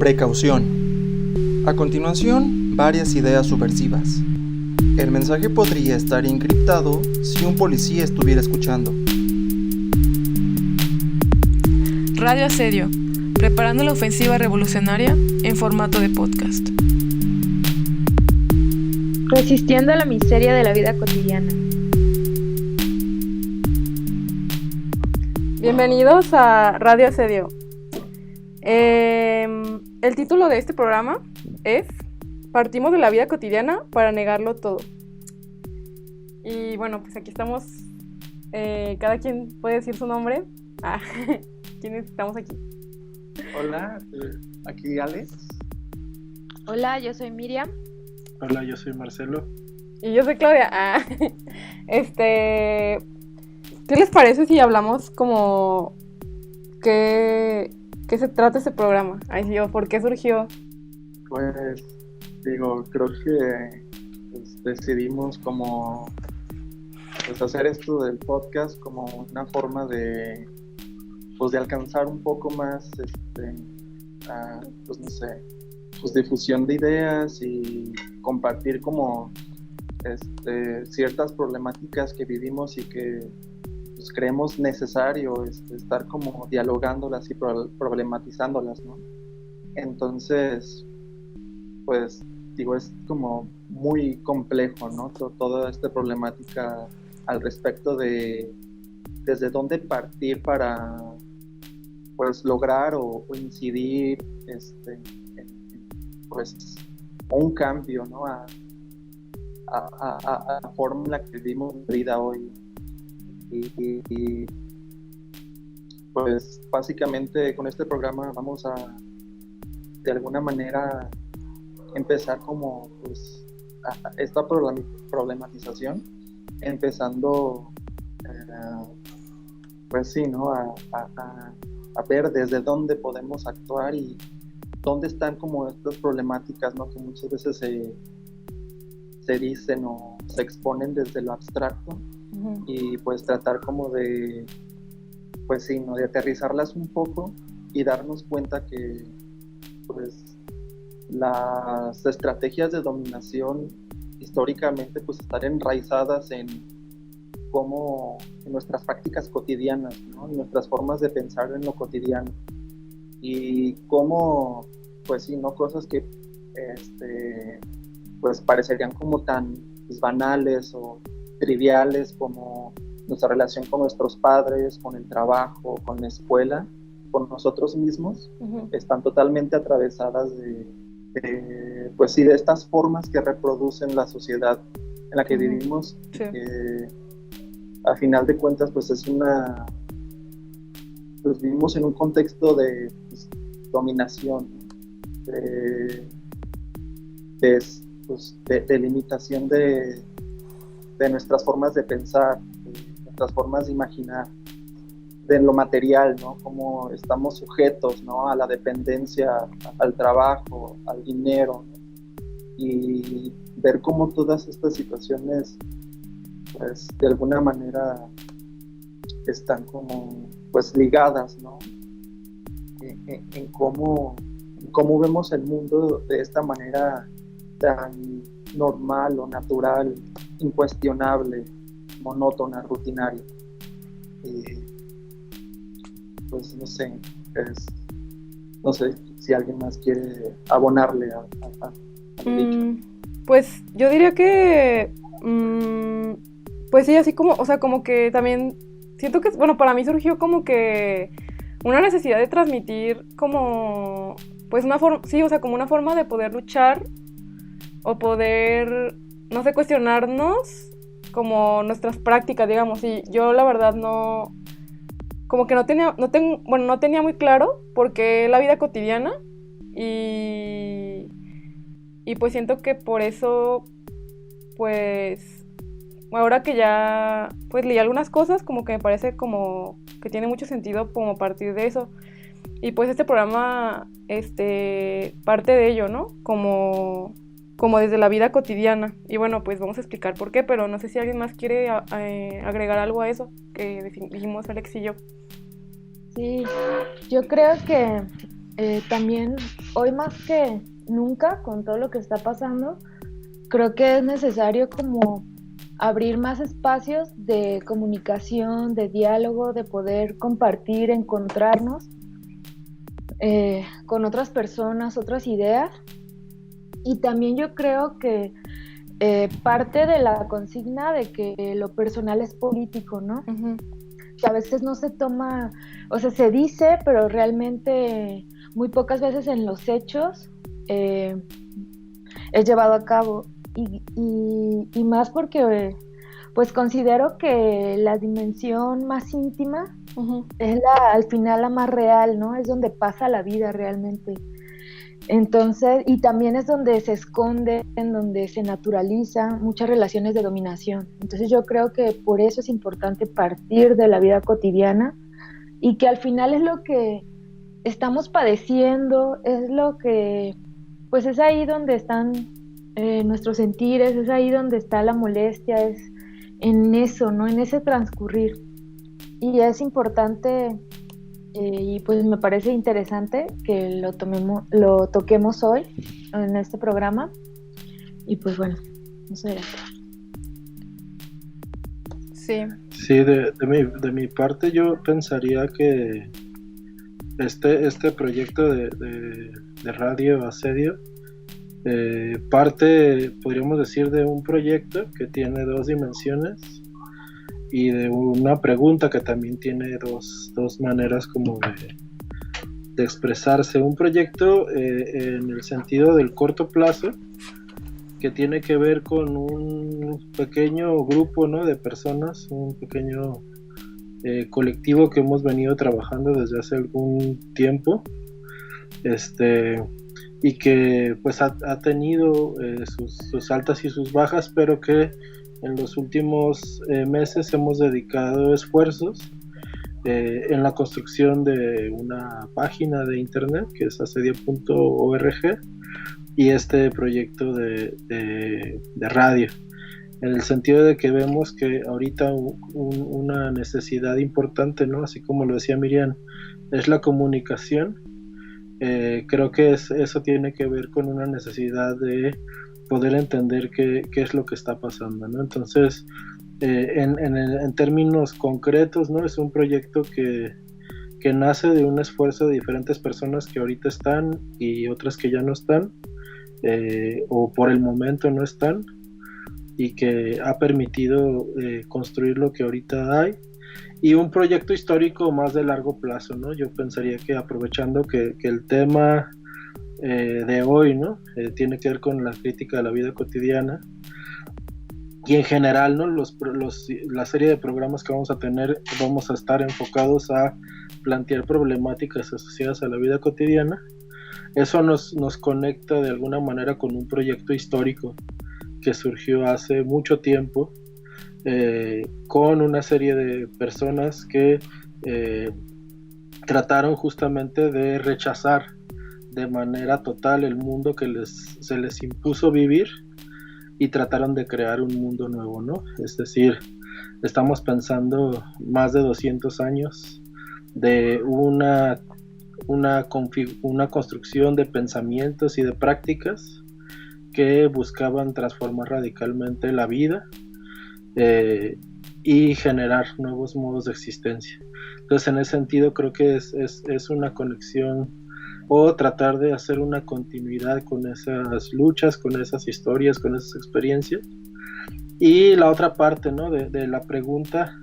Precaución. A continuación, varias ideas subversivas. El mensaje podría estar encriptado si un policía estuviera escuchando. Radio Asedio, preparando la ofensiva revolucionaria en formato de podcast. Resistiendo a la miseria de la vida cotidiana. Bienvenidos a Radio Asedio. El título de este programa es Partimos de la vida cotidiana para negarlo todo. Y bueno, pues aquí estamos, cada quien puede decir su nombre. ¿Quiénes estamos aquí? Hola, aquí Alex. Hola, yo soy Miriam. Hola, yo soy Marcelo. Y yo soy Claudia. ¿Qué les parece si hablamos como qué se trata este programa? ¿Por qué surgió? Pues creo que decidimos como hacer esto del podcast como una forma de alcanzar un poco más difusión de ideas y compartir como ciertas problemáticas que vivimos y que creemos necesario estar como dialogándolas y problematizándolas, ¿no? Entonces, pues es como muy complejo, ¿no? Toda esta problemática al respecto de desde dónde partir para pues lograr o incidir pues un cambio, ¿no? a la forma en la que vivimos la vida hoy. Y pues básicamente con este programa vamos a de alguna manera empezar como pues esta problematización, empezando pues sí, ¿no? a ver desde dónde podemos actuar y dónde están como estas problemáticas, ¿no? Que muchas veces se dicen o se exponen desde lo abstracto. Uh-huh. Y pues tratar como de pues sí, ¿no? De aterrizarlas un poco y darnos cuenta que pues las estrategias de dominación históricamente pues están enraizadas en nuestras prácticas cotidianas, ¿no? En nuestras formas de pensar en lo cotidiano y cómo pues sí, no cosas que pues parecerían como tan pues, banales o triviales como nuestra relación con nuestros padres, con el trabajo, con la escuela, con nosotros mismos, uh-huh. Están totalmente atravesadas de estas formas que reproducen la sociedad en la que uh-huh. vivimos. Sí. A final de cuentas, pues vivimos en un contexto de dominación, de limitación de nuestras formas de pensar, de nuestras formas de imaginar, de lo material, ¿no? Como estamos sujetos, ¿no? A la dependencia, al trabajo, al dinero, ¿no? Y ver cómo todas estas situaciones, pues, de alguna manera están como, pues, ligadas, ¿no? En cómo vemos el mundo de esta manera tan normal o natural, incuestionable, monótona, rutinaria. Pues no sé si alguien más quiere abonarle a dicho. Pues yo diría que pues sí, así como, o sea, como que también siento que, bueno, para mí surgió como que una necesidad de transmitir como, pues una forma, sí, o sea, como una forma de poder luchar o poder, no sé, cuestionarnos como nuestras prácticas, digamos. Y yo la verdad no, como que no tenía muy claro por qué la vida cotidiana y pues siento que por eso, pues, ahora que ya, pues, leí algunas cosas, como que me parece como que tiene mucho sentido como a partir de eso. Y pues este programa, parte de ello, ¿no? Como desde la vida cotidiana. Y bueno, pues vamos a explicar por qué, pero no sé si alguien más quiere agregar algo a eso que dijimos Alex y yo. Sí, yo creo que también hoy más que nunca, con todo lo que está pasando, creo que es necesario como abrir más espacios de comunicación, de diálogo, de poder compartir, encontrarnos con otras personas, otras ideas. Y también yo creo que parte de la consigna de que lo personal es político, ¿no? Ujú. Que a veces no se toma, o sea, se dice, pero realmente muy pocas veces en los hechos es llevado a cabo. Y más porque pues considero que la dimensión más íntima Ujú. es al final la más real, ¿no? Es donde pasa la vida realmente. Entonces, y también es donde se esconde, en donde se naturaliza muchas relaciones de dominación. Entonces yo creo que por eso es importante partir de la vida cotidiana y que al final es lo que estamos padeciendo, es lo que, pues es ahí donde están nuestros sentires, es ahí donde está la molestia, es en eso, ¿no? En ese transcurrir. Y es importante y pues me parece interesante que lo toquemos hoy en este programa. Y pues bueno, eso era. Sí. Sí, de mi parte yo pensaría que este proyecto de Radio Asedio parte, podríamos decir, de un proyecto que tiene dos dimensiones y de una pregunta que también tiene dos maneras como de expresarse. Un proyecto en el sentido del corto plazo, que tiene que ver con un pequeño grupo, ¿no?, de personas, un pequeño colectivo que hemos venido trabajando desde hace algún tiempo, y que pues ha tenido sus altas y sus bajas, pero que en los últimos meses hemos dedicado esfuerzos en la construcción de una página de internet que es asedio.org y este proyecto de radio, en el sentido de que vemos que ahorita una necesidad importante, ¿no?, así como lo decía Miriam, es la comunicación. Creo que eso tiene que ver con una necesidad de poder entender qué es lo que está pasando, ¿no? Entonces, en términos concretos, ¿no?, es un proyecto que nace de un esfuerzo de diferentes personas que ahorita están y otras que ya no están, o por el momento no están, y que ha permitido construir lo que ahorita hay, y un proyecto histórico más de largo plazo, ¿no? Yo pensaría que aprovechando que el tema de hoy, ¿no?, tiene que ver con la crítica de la vida cotidiana y en general, ¿no?, la serie de programas que vamos a tener, vamos a estar enfocados a plantear problemáticas asociadas a la vida cotidiana. Eso nos conecta de alguna manera con un proyecto histórico que surgió hace mucho tiempo, con una serie de personas que trataron justamente de rechazar de manera total el mundo que se les impuso vivir y trataron de crear un mundo nuevo, ¿no? Es decir, estamos pensando más de 200 años de una construcción de pensamientos y de prácticas que buscaban transformar radicalmente la vida y generar nuevos modos de existencia. Entonces, en ese sentido, creo que es una conexión, o tratar de hacer una continuidad con esas luchas, con esas historias, con esas experiencias. Y la otra parte, ¿no?, de la pregunta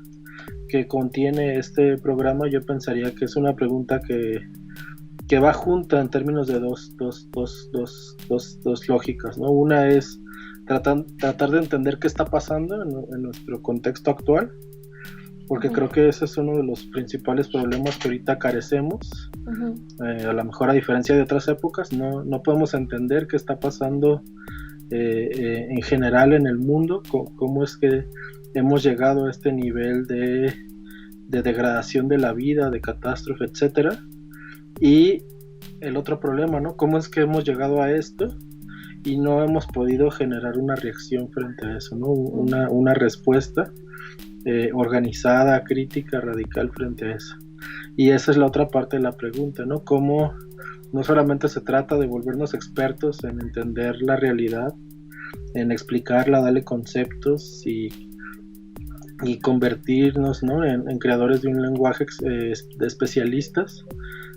que contiene este programa, yo pensaría que es una pregunta que va junta en términos de dos lógicas, ¿no? Una es tratar de entender qué está pasando en nuestro contexto actual, porque creo que ese es uno de los principales problemas que ahorita carecemos. A lo mejor, a diferencia de otras épocas, no podemos entender qué está pasando en general en el mundo, cómo es que hemos llegado a este nivel de degradación de la vida, de catástrofe, etcétera. Y el otro problema, ¿no?, cómo es que hemos llegado a esto y no hemos podido generar una reacción frente a eso, ¿no?, una respuesta organizada, crítica, radical frente a eso. Y esa es la otra parte de la pregunta, ¿no?, cómo no solamente se trata de volvernos expertos en entender la realidad, en explicarla, darle conceptos y convertirnos, ¿no?, en creadores de un lenguaje de especialistas,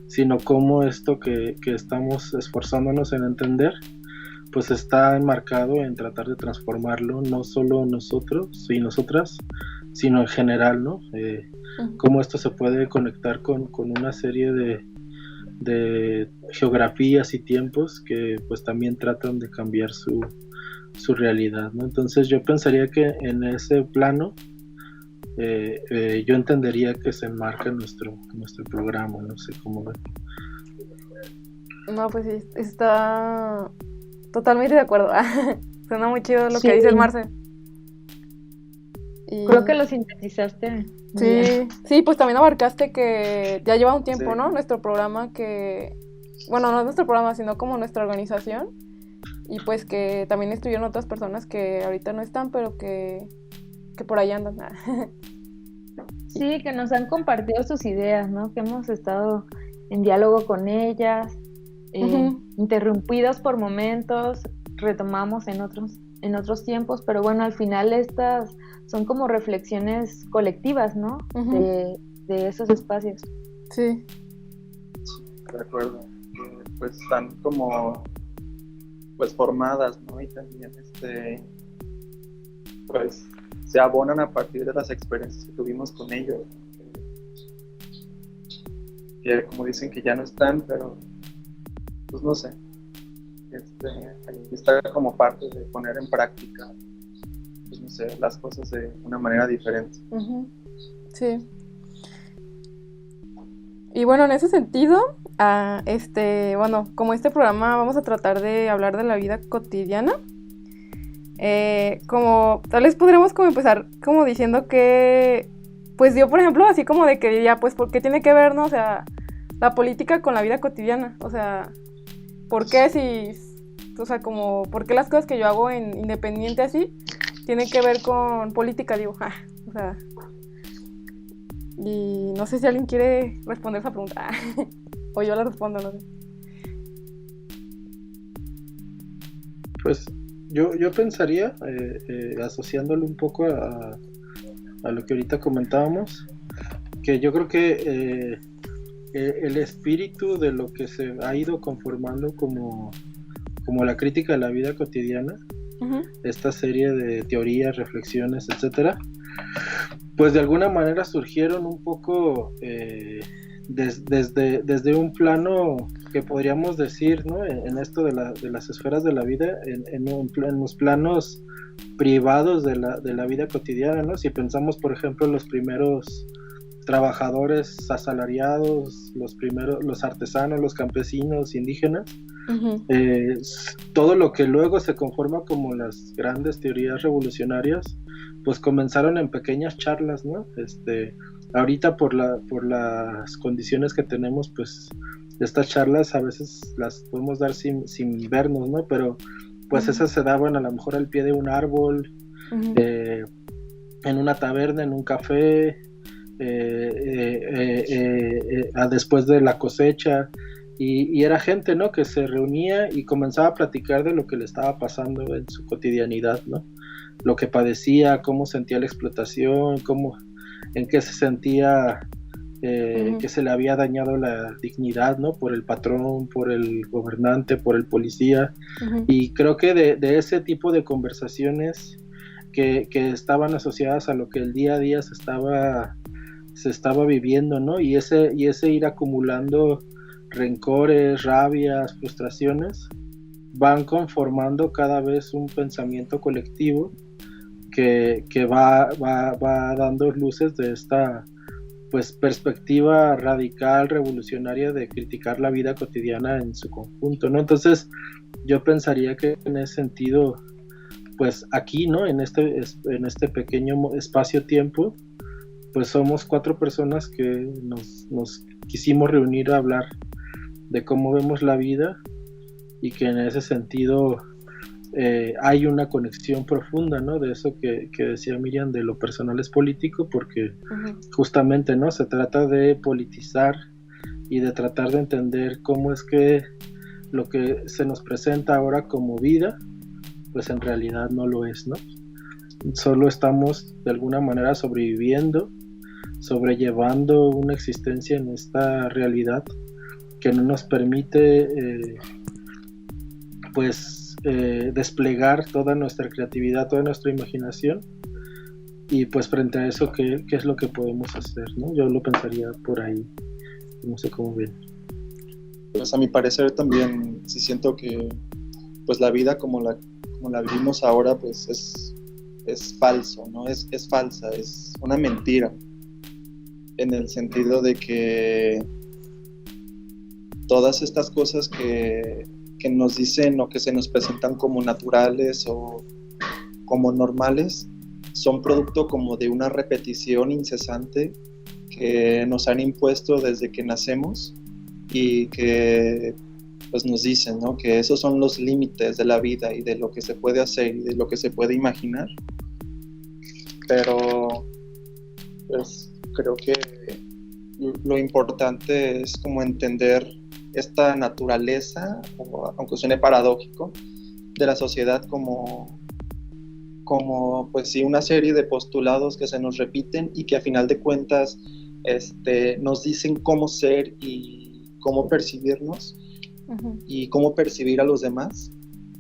sino cómo esto que estamos esforzándonos en entender, pues está enmarcado en tratar de transformarlo, no solo nosotros y nosotras, sino en general, ¿no? Cómo esto se puede conectar con una serie de geografías y tiempos que pues también tratan de cambiar su realidad, ¿no? Entonces yo pensaría que en ese plano yo entendería que se enmarca nuestro programa, no sé cómo ven. No, pues sí, está totalmente de acuerdo. Suena muy chido lo Sí. que dices, Marce. Y... Creo que lo sintetizaste muy bien. Sí, pues también abarcaste que ya lleva un tiempo, Sí. ¿no? Nuestro programa que... Bueno, no es nuestro programa, sino como nuestra organización. Y pues que también estuvieron otras personas que ahorita no están, pero que por ahí andan. Sí, que nos han compartido sus ideas, ¿no? Que hemos estado en diálogo con ellas, interrumpidos por momentos, retomamos en otros tiempos, pero bueno, al final estas son como reflexiones colectivas, ¿no? De esos espacios. Sí. De acuerdo. Pues están como pues formadas, ¿no? Y también pues se abonan a partir de las experiencias que tuvimos con ellos. Que como dicen que ya no están, pero pues no sé. Ahí está como parte de poner en práctica, pues no sé, las cosas de una manera diferente. Sí. Y bueno, en ese sentido, bueno, como este programa vamos a tratar de hablar de la vida cotidiana, como tal vez podremos como empezar como diciendo que, pues yo por ejemplo, así como de que diría, pues ¿por qué tiene que ver, no? O sea, la política con la vida cotidiana, o sea, ¿por qué o sea, como, por qué las cosas que yo hago en independiente así tienen que ver con política, digo, o sea, y no sé si alguien quiere responder esa pregunta, o yo la respondo, no sé. Pues yo pensaría, asociándolo un poco a lo que ahorita comentábamos, que yo creo que el espíritu de lo que se ha ido conformando como la crítica de la vida cotidiana, esta serie de teorías, reflexiones, etcétera, pues de alguna manera surgieron un poco desde un plano que podríamos decir, ¿no? En esto de las esferas de la vida, en los planos privados de la vida cotidiana, ¿no? Si pensamos, por ejemplo, los primeros trabajadores asalariados, los artesanos, los campesinos, indígenas, todo lo que luego se conforma como las grandes teorías revolucionarias, pues comenzaron en pequeñas charlas, ¿no? Ahorita por las condiciones que tenemos, pues estas charlas a veces las podemos dar sin vernos, ¿no? Pero pues esas se daban a lo mejor al pie de un árbol, en una taberna, en un café, después de la cosecha, y era gente, ¿no?, que se reunía y comenzaba a platicar de lo que le estaba pasando en su cotidianidad, ¿no? Lo que padecía, cómo sentía la explotación, en qué se sentía que se le había dañado la dignidad, ¿no?, por el patrón, por el gobernante, por el policía. Y creo que de ese tipo de conversaciones que estaban asociadas a lo que el día a día se estaba viviendo, ¿no? Y ese ir acumulando rencores, rabias, frustraciones, van conformando cada vez un pensamiento colectivo que va dando luces de esta pues perspectiva radical, revolucionaria de criticar la vida cotidiana en su conjunto, ¿no? Entonces yo pensaría que en ese sentido, pues aquí, ¿no?, en este pequeño espacio-tiempo, pues somos 4 personas que nos quisimos reunir a hablar de cómo vemos la vida, y que en ese sentido hay una conexión profunda, ¿no?, de eso que decía Miriam, de lo personal es político, porque justamente, ¿no?, se trata de politizar y de tratar de entender cómo es que lo que se nos presenta ahora como vida, pues en realidad no lo es, ¿no? Solo estamos de alguna manera sobreviviendo, sobrellevando una existencia en esta realidad que no nos permite desplegar toda nuestra creatividad, toda nuestra imaginación. Y pues frente a eso, ¿qué es lo que podemos hacer, ¿no? Yo lo pensaría por ahí, no sé cómo ven. Pues a mi parecer también sí siento que pues la vida como la vivimos ahora pues es falso, ¿no? Es falsa, es una mentira, en el sentido de que todas estas cosas que nos dicen o que se nos presentan como naturales o como normales son producto como de una repetición incesante que nos han impuesto desde que nacemos y que pues nos dicen, ¿no? Que esos son los límites de la vida y de lo que se puede hacer y de lo que se puede imaginar. Pero pues creo que lo importante es como entender esta naturaleza, aunque suene paradójico, de la sociedad como pues sí, una serie de postulados que se nos repiten y que a final de cuentas nos dicen cómo ser y cómo percibirnos y cómo percibir a los demás,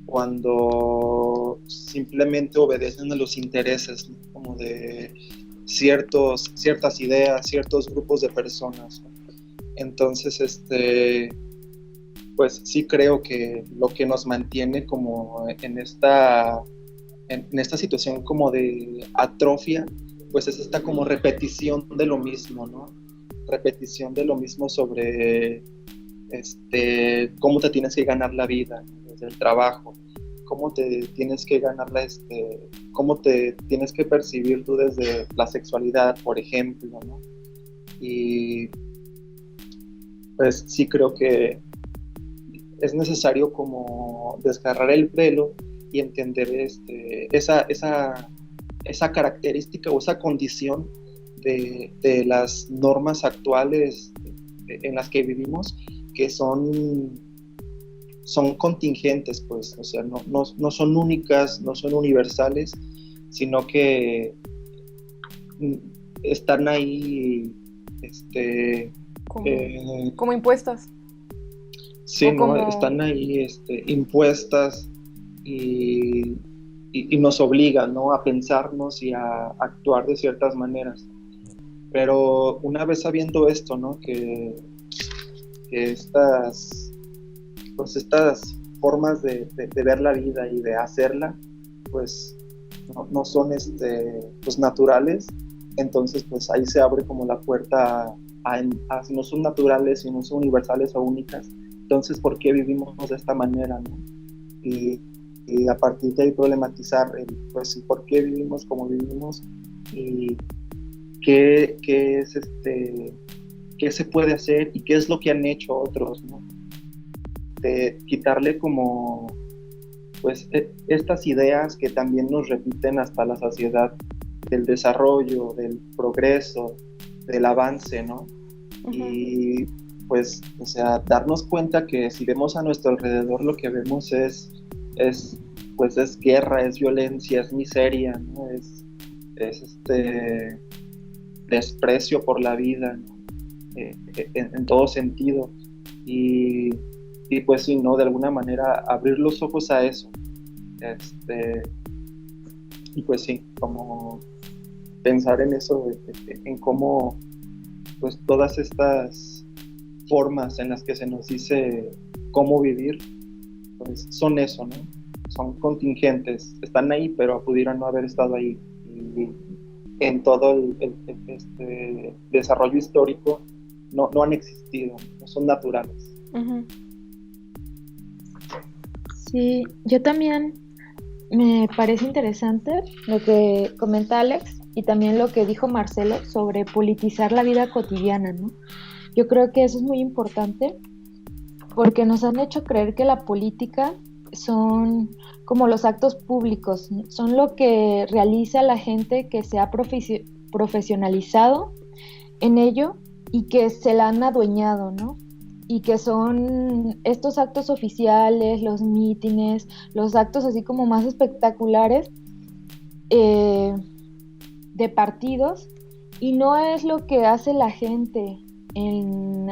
cuando simplemente obedecen a los intereses, ¿no? Como de ciertas ideas, ciertos grupos de personas, ¿no? Entonces, pues sí creo que lo que nos mantiene como en esta situación como de atrofia, pues es esta como repetición de lo mismo, ¿no? Repetición de lo mismo sobre cómo te tienes que ganar la vida, ¿no? Desde el trabajo, cómo te tienes que ganarla, cómo te tienes que percibir tú desde la sexualidad, por ejemplo, ¿no? Y pues sí creo que es necesario como desgarrar el velo y entender esa característica o esa condición de las normas actuales en las que vivimos, que son contingentes, pues, o sea, no son únicas, no son universales, sino que están ahí como impuestas. Sí, ¿no? Están ahí impuestas y nos obligan, ¿no? A pensarnos y a actuar de ciertas maneras. Pero una vez sabiendo esto, ¿no? Que estas formas de ver la vida y de hacerla, pues no son pues naturales, entonces pues ahí se abre como la puerta a si no son naturales, si no son universales o únicas, entonces ¿por qué vivimos de esta manera, ¿no? Y a partir de ahí problematizar pues por qué vivimos como vivimos y qué es qué se puede hacer y qué es lo que han hecho otros, ¿no? De quitarle como pues estas ideas que también nos repiten hasta la saciedad del desarrollo, del progreso, del avance, ¿no? Uh-huh. Y pues, o sea, darnos cuenta que si vemos a nuestro alrededor lo que vemos es guerra, es violencia, es miseria, ¿no? Es desprecio por la vida, ¿no? En todo sentido. Y pues sí, ¿no? De alguna manera abrir los ojos a eso. Y pues sí, como pensar en eso, en cómo pues todas estas formas en las que se nos dice cómo vivir, pues son eso, ¿no? Son contingentes, están ahí, pero pudieran no haber estado ahí. Y en todo el desarrollo histórico no han existido, no son naturales. Uh-huh. Sí, yo también me parece interesante lo que comenta Alex y también lo que dijo Marcelo sobre politizar la vida cotidiana, ¿no? Yo creo que eso es muy importante porque nos han hecho creer que la política son como los actos públicos, ¿no? Son lo que realiza la gente que se ha profesionalizado en ello y que se la han adueñado, ¿no? y que son estos actos oficiales, los mítines, los actos así como más espectaculares de partidos, y no es lo que hace la gente,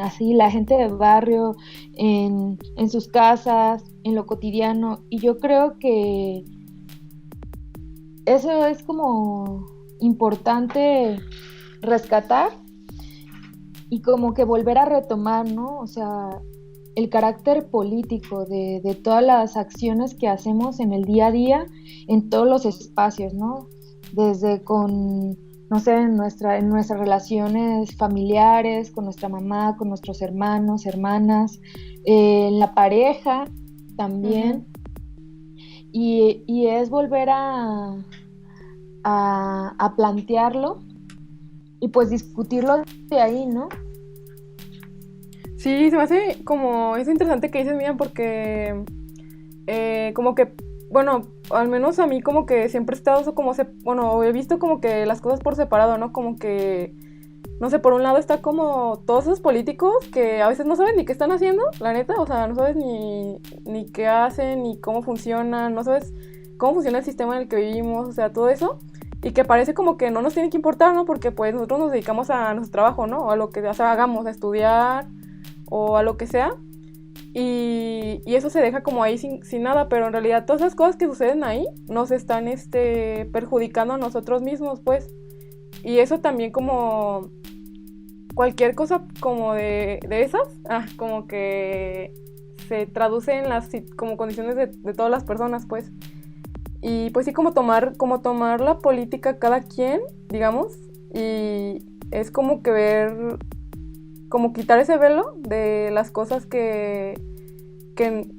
así la gente del barrio, en sus casas, en lo cotidiano, y yo creo que eso es como importante rescatar y como que volver a retomar, ¿no? O sea, el carácter político de todas las acciones que hacemos en el día a día, en todos los espacios, ¿no? Desde con, no sé, en nuestras relaciones familiares, con nuestra mamá, con nuestros hermanos, hermanas, en la pareja también. Y es volver a plantearlo y pues discutirlo de ahí, ¿no? Sí, se me hace como, es interesante que dices, Miriam, porque como que, bueno, al menos a mí como que siempre he estado como, bueno, he visto como que las cosas por separado, ¿no? Como que, no sé, por un lado está como todos esos políticos que a veces no saben ni qué están haciendo, la neta, o sea, no sabes ni qué hacen, ni cómo funcionan, no sabes cómo funciona el sistema en el que vivimos, o sea, todo eso. Y que parece como que no nos tiene que importar, ¿no? Porque pues nosotros nos dedicamos a nuestro trabajo, ¿no? O a lo que hagamos, a estudiar o a lo que sea. Y eso se deja como ahí sin nada, pero en realidad todas esas cosas que suceden ahí nos están perjudicando a nosotros mismos, pues. Y eso también como cualquier cosa como de esas, como que se traduce en las como condiciones de todas las personas, pues. Y pues sí, como tomar la política cada quien, digamos, y es como que ver, como quitar ese velo de las cosas que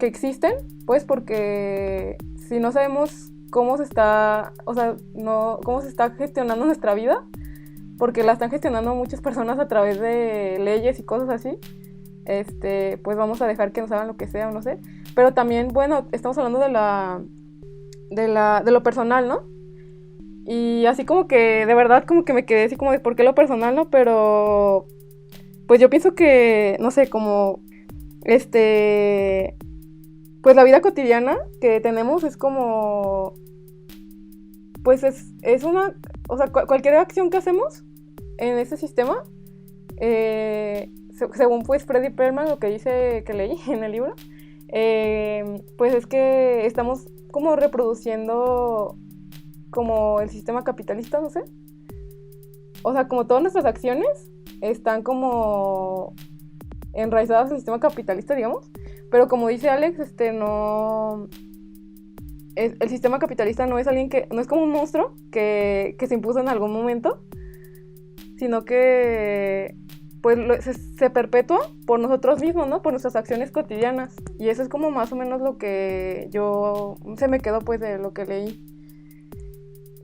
existen, pues, porque si no sabemos cómo se está, o sea, no, cómo se está gestionando nuestra vida, porque la están gestionando muchas personas a través de leyes y cosas así, pues vamos a dejar que nos hagan lo que sea, o no sé. Pero también, bueno, estamos hablando de lo personal, ¿no? Y así como que, de verdad, como que me quedé así como de por qué lo personal, ¿no? Pero, pues yo pienso que, no sé, como, pues la vida cotidiana que tenemos es como, pues es una, o sea, cualquier acción que hacemos en ese sistema, según pues Freddy Perlman, lo que dice, que leí en el libro, pues es que estamos como reproduciendo como el sistema capitalista, no sé. O sea, como todas nuestras acciones están como enraizadas al sistema capitalista, digamos. Pero como dice Alex, no... El sistema capitalista no es alguien que... No es como un monstruo que se impuso en algún momento, sino que pues se perpetúa por nosotros mismos, ¿no? Por nuestras acciones cotidianas. Y eso es como más o menos lo que se me quedó pues de lo que leí.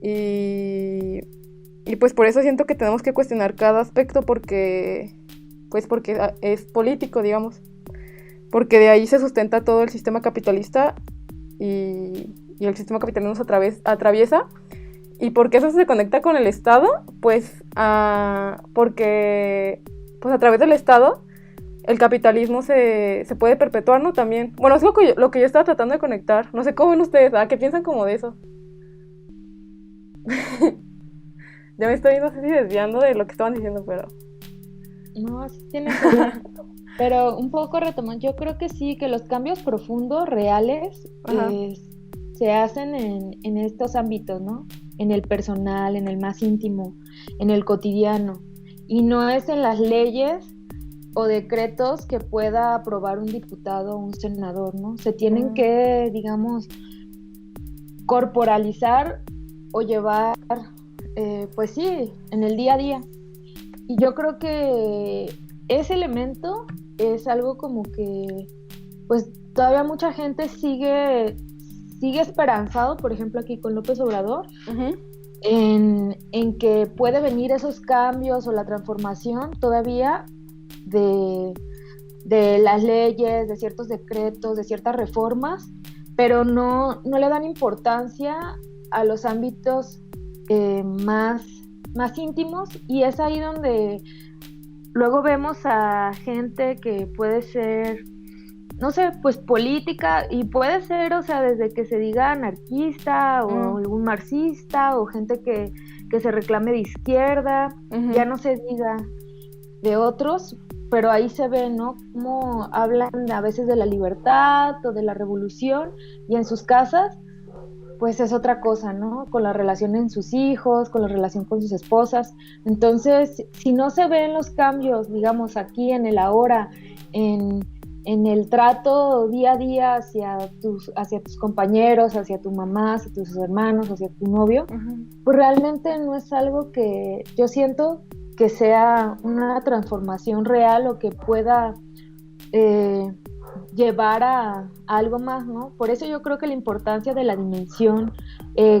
Y pues por eso siento que tenemos que cuestionar cada aspecto porque es político, digamos. Porque de ahí se sustenta todo el sistema capitalista y el sistema capitalista nos atraviesa. ¿Y por qué eso se conecta con el Estado? Pues porque pues a través del Estado el capitalismo se puede perpetuar, ¿no? También. Bueno, es lo que yo estaba tratando de conectar. No sé cómo ven ustedes, ¿qué piensan como de eso? Ya me estoy, no sé si desviando de lo que estaban diciendo, pero... No, sí tiene que ver. Pero un poco retomando, yo creo que sí, que los cambios profundos, reales, se hacen en estos ámbitos, ¿no? En el personal, en el más íntimo, en el cotidiano. Y no es en las leyes o decretos que pueda aprobar un diputado o un senador, ¿no? Se tienen que, digamos, corporalizar o llevar, pues sí, en el día a día. Y yo creo que ese elemento es algo como que, pues todavía mucha gente sigue esperanzado, por ejemplo aquí con López Obrador, en que puede venir esos cambios o la transformación todavía de las leyes, de ciertos decretos, de ciertas reformas, pero no le dan importancia a los ámbitos más íntimos, y es ahí donde luego vemos a gente que puede ser, no sé, pues política, y puede ser, o sea, desde que se diga anarquista o algún marxista o gente que se reclame de izquierda, ya no se diga de otros, pero ahí se ve, ¿no? Cómo hablan a veces de la libertad o de la revolución, y en sus casas pues es otra cosa, ¿no? Con la relación en sus hijos, con la relación con sus esposas. Entonces, si no se ven los cambios, digamos, aquí en el ahora, en el trato día a día hacia tus compañeros, hacia tu mamá, hacia tus hermanos, hacia tu novio, pues realmente no es algo que yo siento que sea una transformación real o que pueda llevar a algo más, ¿no? Por eso yo creo que la importancia de la dimensión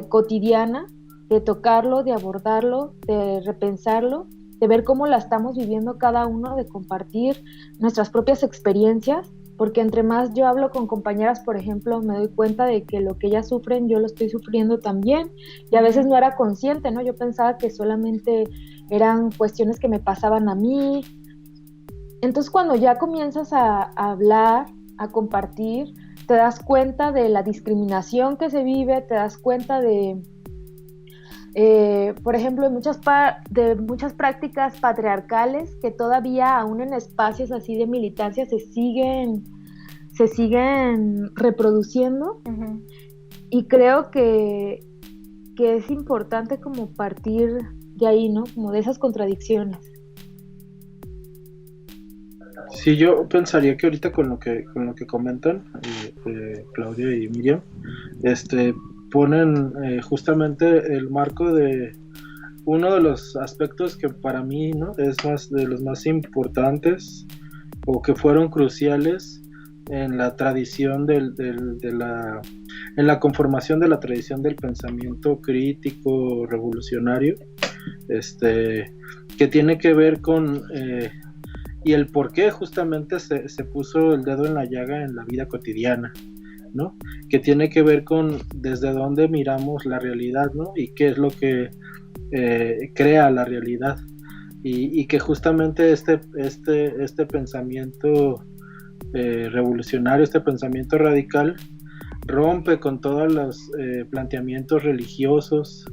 cotidiana, de tocarlo, de abordarlo, de repensarlo, de ver cómo la estamos viviendo cada uno, de compartir nuestras propias experiencias, porque entre más yo hablo con compañeras, por ejemplo, me doy cuenta de que lo que ellas sufren, yo lo estoy sufriendo también, y a veces no era consciente, ¿no? Yo pensaba que solamente eran cuestiones que me pasaban a mí. Entonces, cuando ya comienzas a hablar, a compartir, te das cuenta de la discriminación que se vive, te das cuenta de, por ejemplo, de muchas prácticas patriarcales que todavía, aún en espacios así de militancia, se siguen reproduciendo. Y creo que es importante como partir de ahí, ¿no? Como de esas contradicciones. Sí, yo pensaría que ahorita con lo que comentan Claudia y Miriam, ponen justamente el marco de uno de los aspectos que para mí, ¿no?, es más de los más importantes o que fueron cruciales en la tradición en la conformación de la tradición del pensamiento crítico revolucionario, que tiene que ver con y el por qué justamente se puso el dedo en la llaga en la vida cotidiana, ¿no? Que tiene que ver con desde dónde miramos la realidad, ¿no? Y qué es lo que crea la realidad. Y que justamente este pensamiento revolucionario, este pensamiento radical, rompe con todos los planteamientos religiosos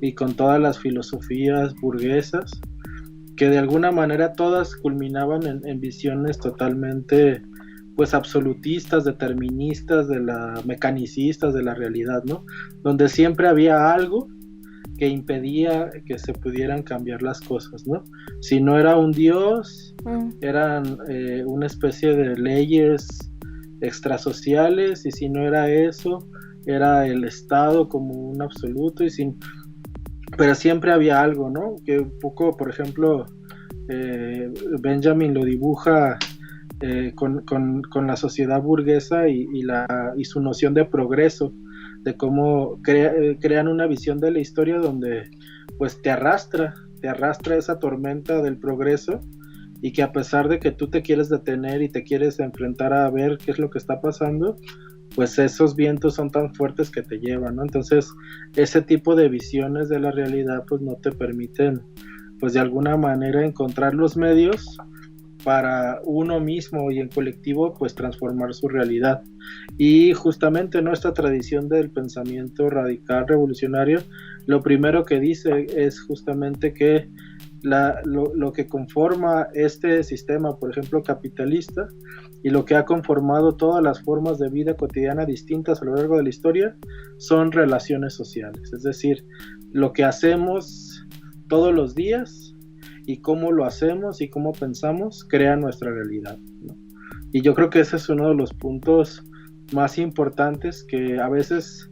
y con todas las filosofías burguesas, que de alguna manera todas culminaban en visiones totalmente pues absolutistas, deterministas, mecanicistas de la realidad, ¿no? Donde siempre había algo que impedía que se pudieran cambiar las cosas, ¿no? Si no era un dios, eran una especie de leyes extrasociales, y si no era eso, era el Estado como un absoluto, pero siempre había algo, ¿no? Que un poco, por ejemplo, Benjamin lo dibuja con la sociedad burguesa y su noción de progreso, de cómo crean una visión de la historia donde pues te arrastra esa tormenta del progreso, y que a pesar de que tú te quieres detener y te quieres enfrentar a ver qué es lo que está pasando, pues esos vientos son tan fuertes que te llevan, ¿no? Entonces, ese tipo de visiones de la realidad pues no te permiten, pues de alguna manera, encontrar los medios para uno mismo y en colectivo pues transformar su realidad. Y justamente nuestra tradición del pensamiento radical revolucionario, lo primero que dice es justamente que lo que conforma este sistema, por ejemplo, capitalista, y lo que ha conformado todas las formas de vida cotidiana distintas a lo largo de la historia, son relaciones sociales. Es decir, lo que hacemos todos los días y cómo lo hacemos y cómo pensamos crea nuestra realidad, ¿no? Y yo creo que ese es uno de los puntos más importantes que a veces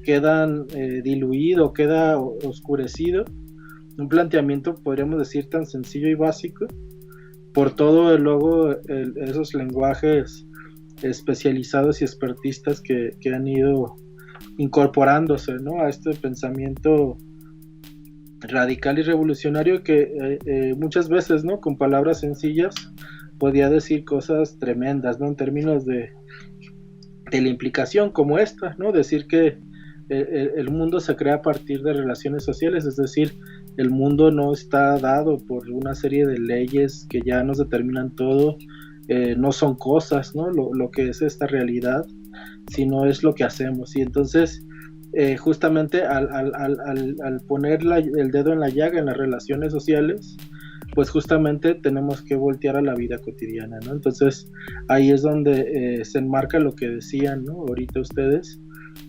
quedan diluido, queda oscurecido. Un planteamiento, podríamos decir, tan sencillo y básico, por todo luego esos lenguajes especializados y expertistas que han ido incorporándose, ¿no?, a este pensamiento radical y revolucionario, que muchas veces, ¿no?, con palabras sencillas podía decir cosas tremendas, ¿no?, en términos de la implicación como esta, ¿no?, decir que el mundo se crea a partir de relaciones sociales, es decir, el mundo no está dado por una serie de leyes que ya nos determinan todo, no son cosas, ¿no? Lo que es esta realidad, sino es lo que hacemos. Y entonces, justamente al poner el dedo en la llaga en las relaciones sociales, pues justamente tenemos que voltear a la vida cotidiana, ¿no? Entonces, ahí es donde se enmarca lo que decían, ¿no? Ahorita ustedes,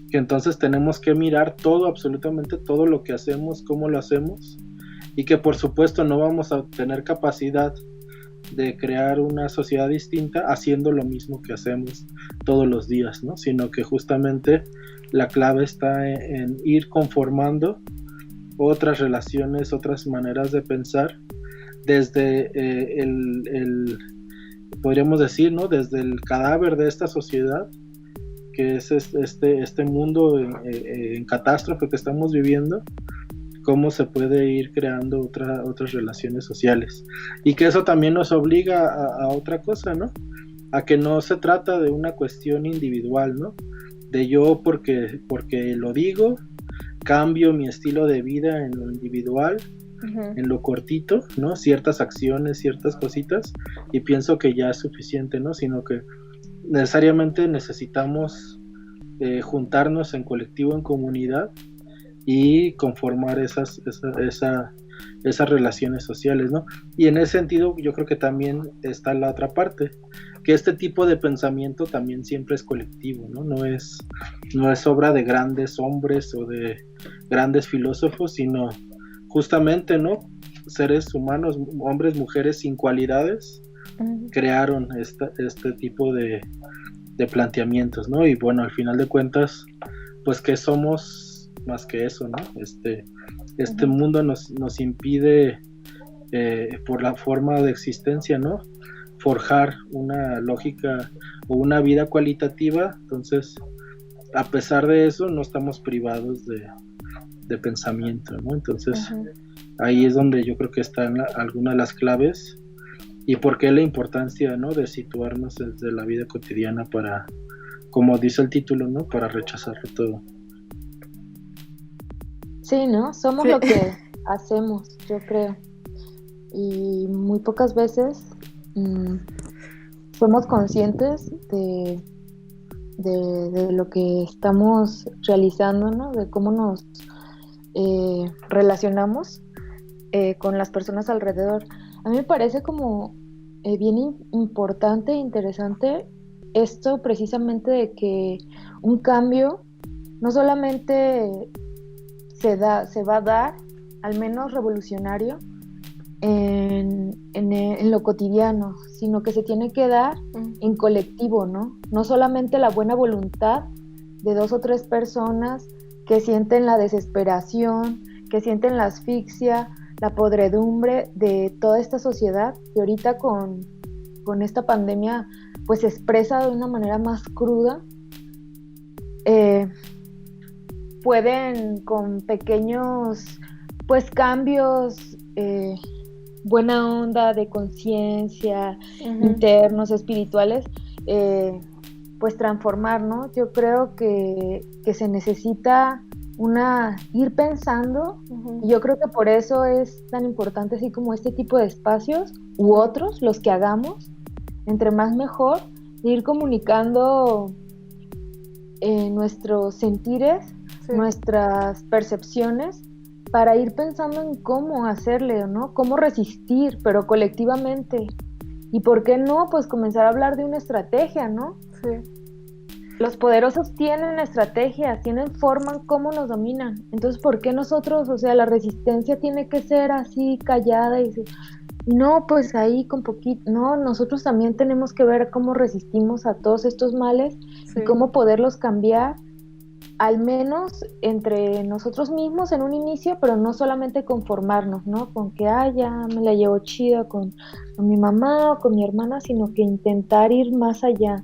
que entonces tenemos que mirar todo, absolutamente todo lo que hacemos, cómo lo hacemos, y que por supuesto no vamos a tener capacidad de crear una sociedad distinta haciendo lo mismo que hacemos todos los días, ¿no? Sino que justamente la clave está en ir conformando otras relaciones, otras maneras de pensar desde podríamos decir, ¿no? Desde el cadáver de esta sociedad, que es este mundo en catástrofe que estamos viviendo, cómo se puede ir creando otras relaciones sociales. Y que eso también nos obliga a otra cosa, ¿no? A que no se trata de una cuestión individual, ¿no? De yo porque lo digo, cambio mi estilo de vida en lo individual, en lo cortito, ¿no? Ciertas acciones, ciertas cositas, y pienso que ya es suficiente, ¿no? Sino que necesariamente necesitamos juntarnos en colectivo, en comunidad, y conformar esas relaciones sociales, ¿no? Y en ese sentido yo creo que también está la otra parte, que este tipo de pensamiento también siempre es colectivo, ¿no? No es obra de grandes hombres o de grandes filósofos, sino justamente, ¿no? Seres humanos, hombres, mujeres sin cualidades, crearon este tipo de planteamientos, ¿no? Y bueno, al final de cuentas, pues que somos más que eso, ¿no? Este mundo nos impide, por la forma de existencia, ¿no? Forjar una lógica o una vida cualitativa. Entonces, a pesar de eso, no estamos privados de pensamiento, ¿no? Entonces, ahí es donde yo creo que están algunas de las claves, y por qué la importancia, ¿no? De situarnos desde la vida cotidiana para, como dice el título, ¿no? Para rechazarlo todo. Sí, ¿no? Somos lo que hacemos, yo creo. Y muy pocas veces somos conscientes de lo que estamos realizando, ¿no? De cómo nos relacionamos con las personas alrededor. A mí me parece como bien importante e interesante esto precisamente de que un cambio no solamente se va a dar, al menos revolucionario, en lo cotidiano, sino que se tiene que dar en colectivo, ¿no? No solamente la buena voluntad de 2 o 3 personas que sienten la desesperación, que sienten la asfixia, la podredumbre de toda esta sociedad que ahorita con esta pandemia pues se expresa de una manera más cruda. Pueden con pequeños pues cambios, buena onda de conciencia, internos, espirituales, pues transformar, ¿no? Yo creo que se necesita ir pensando, y yo creo que por eso es tan importante así como este tipo de espacios u otros, los que hagamos, entre más mejor, ir comunicando nuestros sentires, nuestras percepciones, para ir pensando en cómo hacerle, ¿no? Cómo resistir, pero colectivamente. Y por qué no, pues comenzar a hablar de una estrategia, ¿no? Sí. Los poderosos tienen estrategias, tienen forma en cómo nos dominan. Entonces, ¿por qué nosotros, o sea, la resistencia tiene que ser así callada y no, pues ahí con poquito? No, nosotros también tenemos que ver cómo resistimos a todos estos males y cómo poderlos cambiar, al menos entre nosotros mismos en un inicio, pero no solamente conformarnos, ¿no? Con que, ya me la llevo chida con mi mamá o con mi hermana, sino que intentar ir más allá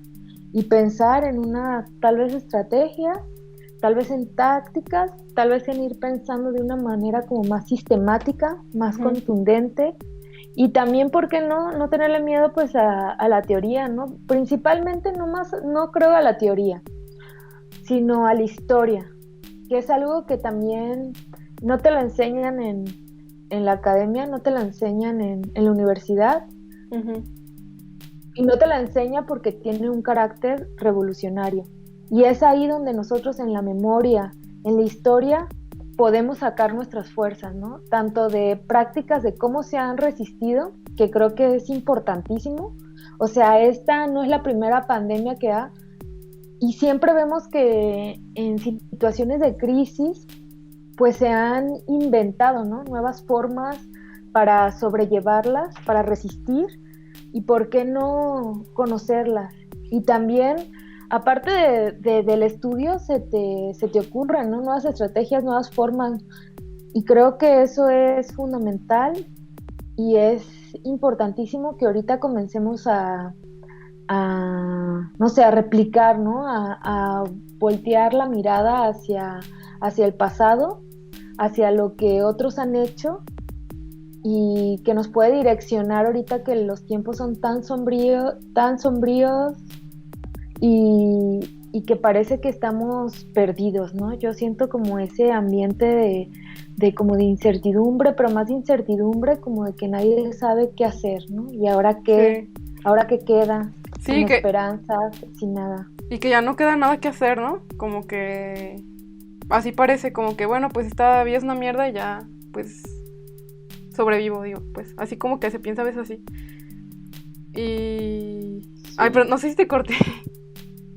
y pensar en una, tal vez, estrategia, tal vez en tácticas, tal vez en ir pensando de una manera como más sistemática, más contundente, y también, ¿por qué no tenerle miedo pues a la teoría, ¿no? Principalmente no creo a la teoría, sino a la historia, que es algo que también no te lo enseñan en en la academia, no te la enseñan en la universidad, Ujú. y no te la enseña porque tiene un carácter revolucionario. Y es ahí donde nosotros en la memoria, en la historia, podemos sacar nuestras fuerzas, ¿no? Tanto de prácticas de cómo se han resistido, que creo que es importantísimo. O sea, esta no es la primera pandemia que ha, y siempre vemos que en situaciones de crisis, pues se han inventado, ¿no? Nuevas formas para sobrellevarlas, para resistir, y por qué no conocerlas. Y también, aparte del estudio, se te ocurren, ¿no? Nuevas estrategias, nuevas formas, y creo que eso es fundamental y es importantísimo que ahorita comencemos no sé, a replicar, ¿no? A voltear la mirada hacia el pasado, hacia lo que otros han hecho, y que nos puede direccionar ahorita que los tiempos son tan sombríos y que parece que estamos perdidos, ¿no? Yo siento como ese ambiente de como de incertidumbre, pero más de incertidumbre, como de que nadie sabe qué hacer, ¿no? Y ahora qué, Sí. ahora qué queda, Sí, sin que, esperanzas, sin nada. y que ya no queda nada que hacer, ¿no? Como que así parece, como que bueno, pues esta vida es una mierda y ya, pues sobrevivo, digo, pues así como que se piensa a veces así. Y... Sí. Ay, pero no sé si te corté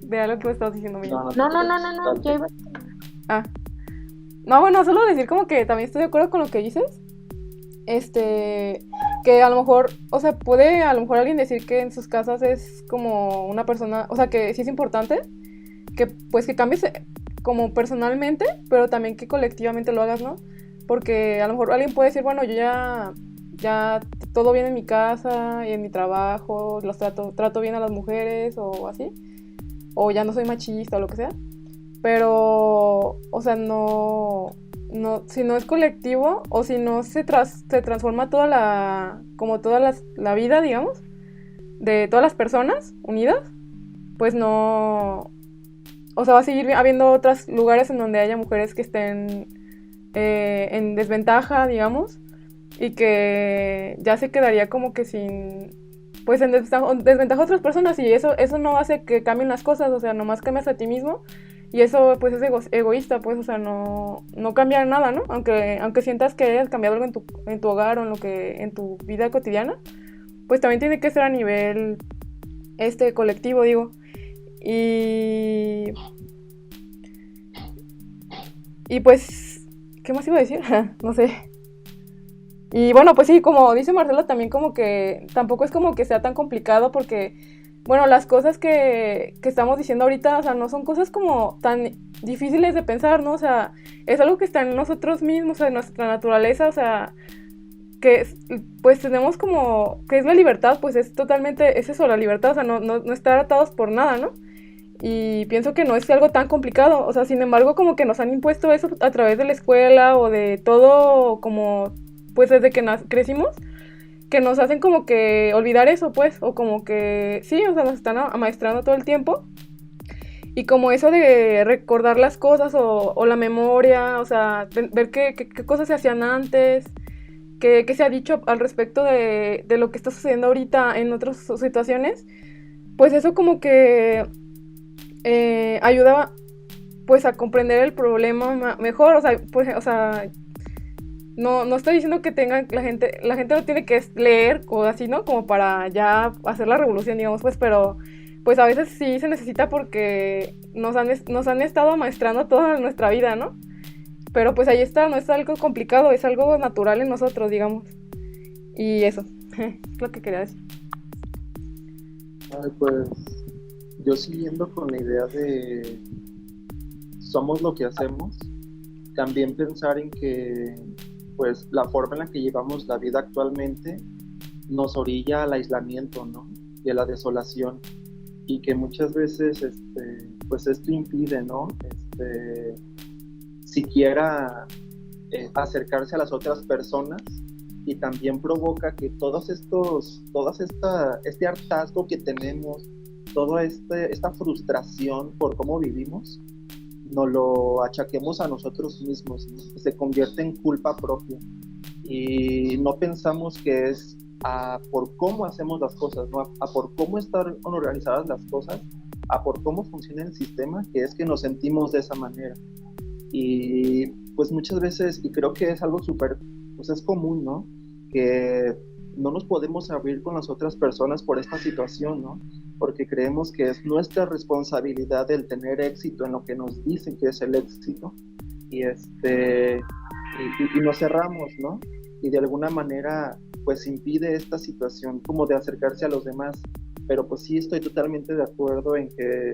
de algo que me estabas diciendo, mira. No, No, ya iba. Ah. No, bueno, solo decir como que también estoy de acuerdo con lo que dices. Que a lo mejor, o sea, puede a lo mejor alguien decir que en sus casas es como una persona, o sea, que sí es importante, que pues que cambies como personalmente, pero también que colectivamente lo hagas, ¿no? Porque a lo mejor alguien puede decir, bueno, yo ya todo bien en mi casa y en mi trabajo, trato bien a las mujeres o así, o ya no soy machista o lo que sea, pero, o sea, si no es colectivo o si no se transforma la vida, digamos, de todas las personas unidas, pues no, o sea, va a seguir habiendo otros lugares en donde haya mujeres que estén en desventaja, digamos, y que ya se quedaría como que pues en desventaja a otras personas, y eso no hace que cambien las cosas, o sea, nomás cambias a ti mismo. Y eso pues es egoísta, pues, o sea, no cambia nada, ¿no? Aunque sientas que hayas cambiado algo en tu hogar o en tu vida cotidiana, pues también tiene que ser a nivel colectivo, digo. Y pues, ¿qué más iba a decir? No sé. Y bueno, pues sí, como dice Marcela, también como que tampoco es como que sea tan complicado porque, bueno, las cosas que estamos diciendo ahorita, o sea, no son cosas como tan difíciles de pensar, ¿no? O sea, es algo que está en nosotros mismos, en nuestra naturaleza, o sea, que pues tenemos como, que es la libertad, pues es totalmente, es eso, la libertad, o sea, no estar atados por nada, ¿no? Y pienso que no es algo tan complicado, o sea, sin embargo, como que nos han impuesto eso a través de la escuela o de todo, como, pues desde que crecimos, que nos hacen como que olvidar eso, pues, o como que, sí, o sea, nos están amaestrando todo el tiempo. Y como eso de recordar las cosas o la memoria, o sea, ver qué cosas se hacían antes, qué se ha dicho al respecto de lo que está sucediendo ahorita en otras situaciones, pues eso como que ayuda pues a comprender el problema mejor, o sea, pues, o sea, no estoy diciendo que la gente no tiene que leer o así, ¿no? Como para ya hacer la revolución, digamos, pues, pero pues a veces sí se necesita porque nos han estado amaestrando toda nuestra vida, ¿no? Pero pues ahí está, no es algo complicado, es algo natural en nosotros, digamos. Y eso, es lo que quería decir. Ay, pues yo siguiendo con la idea de somos lo que hacemos, también pensar en que pues la forma en la que llevamos la vida actualmente nos orilla al aislamiento, ¿no? Y a la desolación, y que muchas veces pues esto impide, ¿no? Siquiera acercarse a las otras personas, y también provoca que este hartazgo que tenemos, toda esta frustración por cómo vivimos, nos lo achaquemos a nosotros mismos, ¿no? Se convierte en culpa propia, y no pensamos que es por cómo hacemos las cosas, ¿no? A por cómo están organizadas las cosas, a por cómo funciona el sistema, que es que nos sentimos de esa manera. Y pues muchas veces, y creo que es algo súper, pues es común, ¿no? Que no nos podemos abrir con las otras personas por esta situación, ¿no? Porque creemos que es nuestra responsabilidad el tener éxito en lo que nos dicen que es el éxito, y nos cerramos, ¿no? Y de alguna manera pues impide esta situación como de acercarse a los demás. Pero pues sí, estoy totalmente de acuerdo en que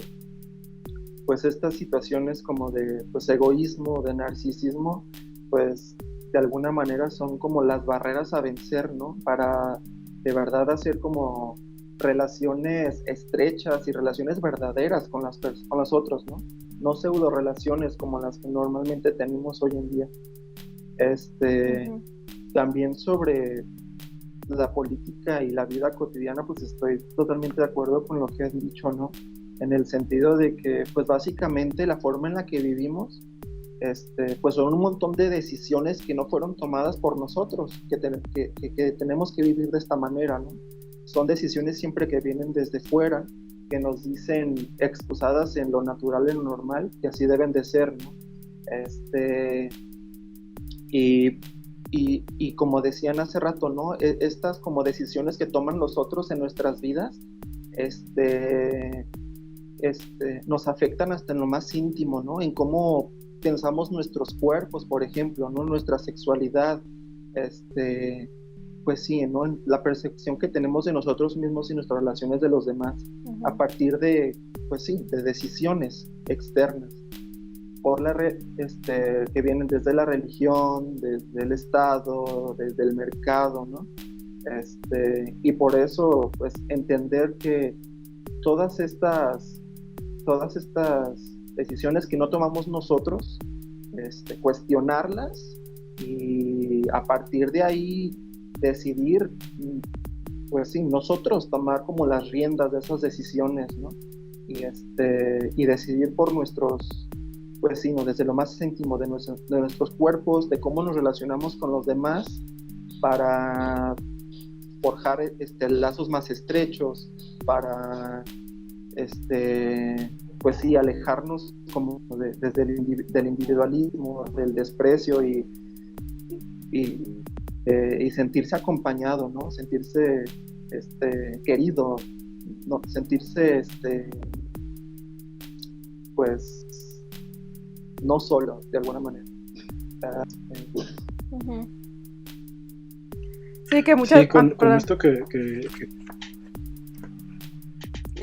pues estas situaciones como de pues egoísmo, de narcisismo, pues de alguna manera son como las barreras a vencer, ¿no? Para de verdad hacer como relaciones estrechas y relaciones verdaderas con los otros, ¿no? No pseudo relaciones como las que normalmente tenemos hoy en día. Uh-huh. También sobre la política y la vida cotidiana, pues estoy totalmente de acuerdo con lo que has dicho, ¿no? En el sentido de que, pues básicamente la forma en la que vivimos, pues son un montón de decisiones que no fueron tomadas por nosotros, que tenemos que vivir de esta manera, ¿no? Son decisiones siempre que vienen desde fuera, que nos dicen excusadas en lo natural, en lo normal, que así deben de ser, ¿no? Y como decían hace rato, ¿no? Estas como decisiones que toman los otros en nuestras vidas, nos afectan hasta en lo más íntimo, ¿no? En cómo pensamos nuestros cuerpos, por ejemplo, ¿no? Nuestra sexualidad, pues sí, ¿no? La percepción que tenemos de nosotros mismos y nuestras relaciones de los demás, uh-huh, a partir de, pues sí, de decisiones externas, que vienen desde la religión, desde el Estado, desde el mercado, ¿no? Y por eso, pues, entender que todas estas decisiones que no tomamos nosotros, cuestionarlas y a partir de ahí decidir, pues sí, nosotros tomar como las riendas de esas decisiones, ¿no? Y decidir por nuestros, pues sí, ¿no? Desde lo más íntimo de nuestros cuerpos, de cómo nos relacionamos con los demás para forjar lazos más estrechos, para pues sí, alejarnos como del individualismo, del desprecio y sentirse acompañado, ¿no? Sentirse querido, ¿no? Sentirse pues no solo, de alguna manera. Uh-huh. Sí, que muchas... Sí, con esto que...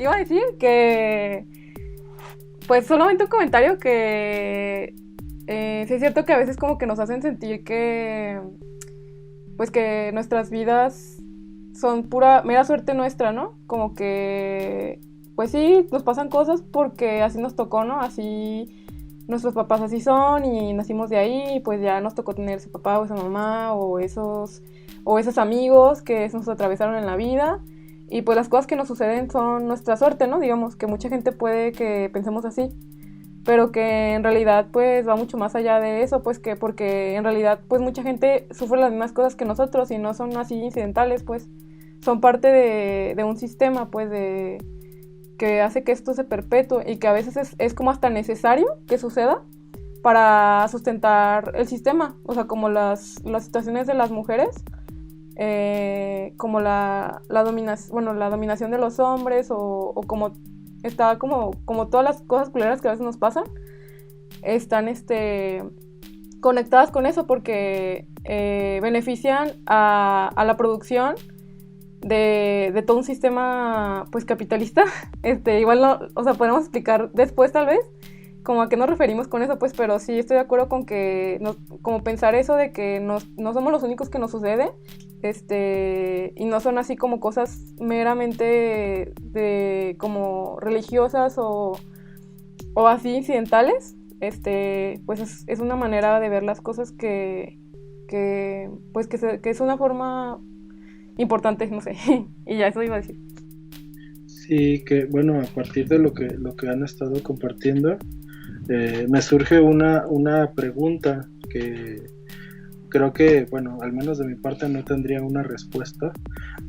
Iba a decir que... Pues solamente un comentario que... sí es cierto que a veces como que nos hacen sentir que... Pues que nuestras vidas son mera suerte nuestra, ¿no? Como que... Pues sí, nos pasan cosas porque así nos tocó, ¿no? Así... Nuestros papás así son y nacimos de ahí, pues ya nos tocó tener ese papá o esa mamá o esos amigos que nos atravesaron en la vida, y pues las cosas que nos suceden son nuestra suerte, ¿no? Digamos que mucha gente puede que pensemos así, pero que en realidad pues va mucho más allá de eso, pues que porque en realidad pues mucha gente sufre las mismas cosas que nosotros y no son así incidentales, pues son parte de un sistema, pues que hace que esto se perpetúe y que a veces es como hasta necesario que suceda para sustentar el sistema, o sea, como las situaciones de las mujeres, como la dominación de los hombres o como está como todas las cosas culeras que a veces nos pasan, están conectadas con eso porque benefician a la producción de todo un sistema pues capitalista. Igual no, o sea, podemos explicar después tal vez como a qué nos referimos con eso, pues, pero sí estoy de acuerdo con que como pensar eso de que no somos los únicos que nos sucede, y no son así como cosas meramente como religiosas o así incidentales, pues es una manera de ver las cosas que es una forma importante, no sé, y ya eso iba a decir. Sí, que bueno, a partir de lo que han estado compartiendo, me surge una pregunta que creo que, bueno, al menos de mi parte no tendría una respuesta,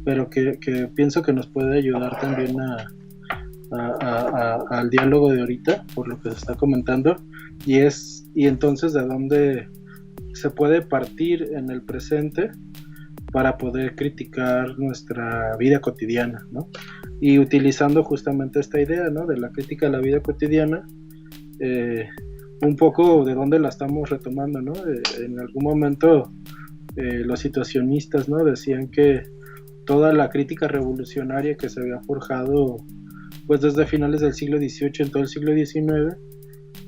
pero que pienso que nos puede ayudar también al diálogo de ahorita, por lo que se está comentando, y entonces de dónde se puede partir en el presente para poder criticar nuestra vida cotidiana, ¿no? Y utilizando justamente esta idea, ¿no?, de la crítica a la vida cotidiana, un poco de dónde la estamos retomando, ¿no? En algún momento los situacionistas, ¿no?, decían que toda la crítica revolucionaria que se había forjado pues desde finales del siglo XVIII en todo el siglo XIX,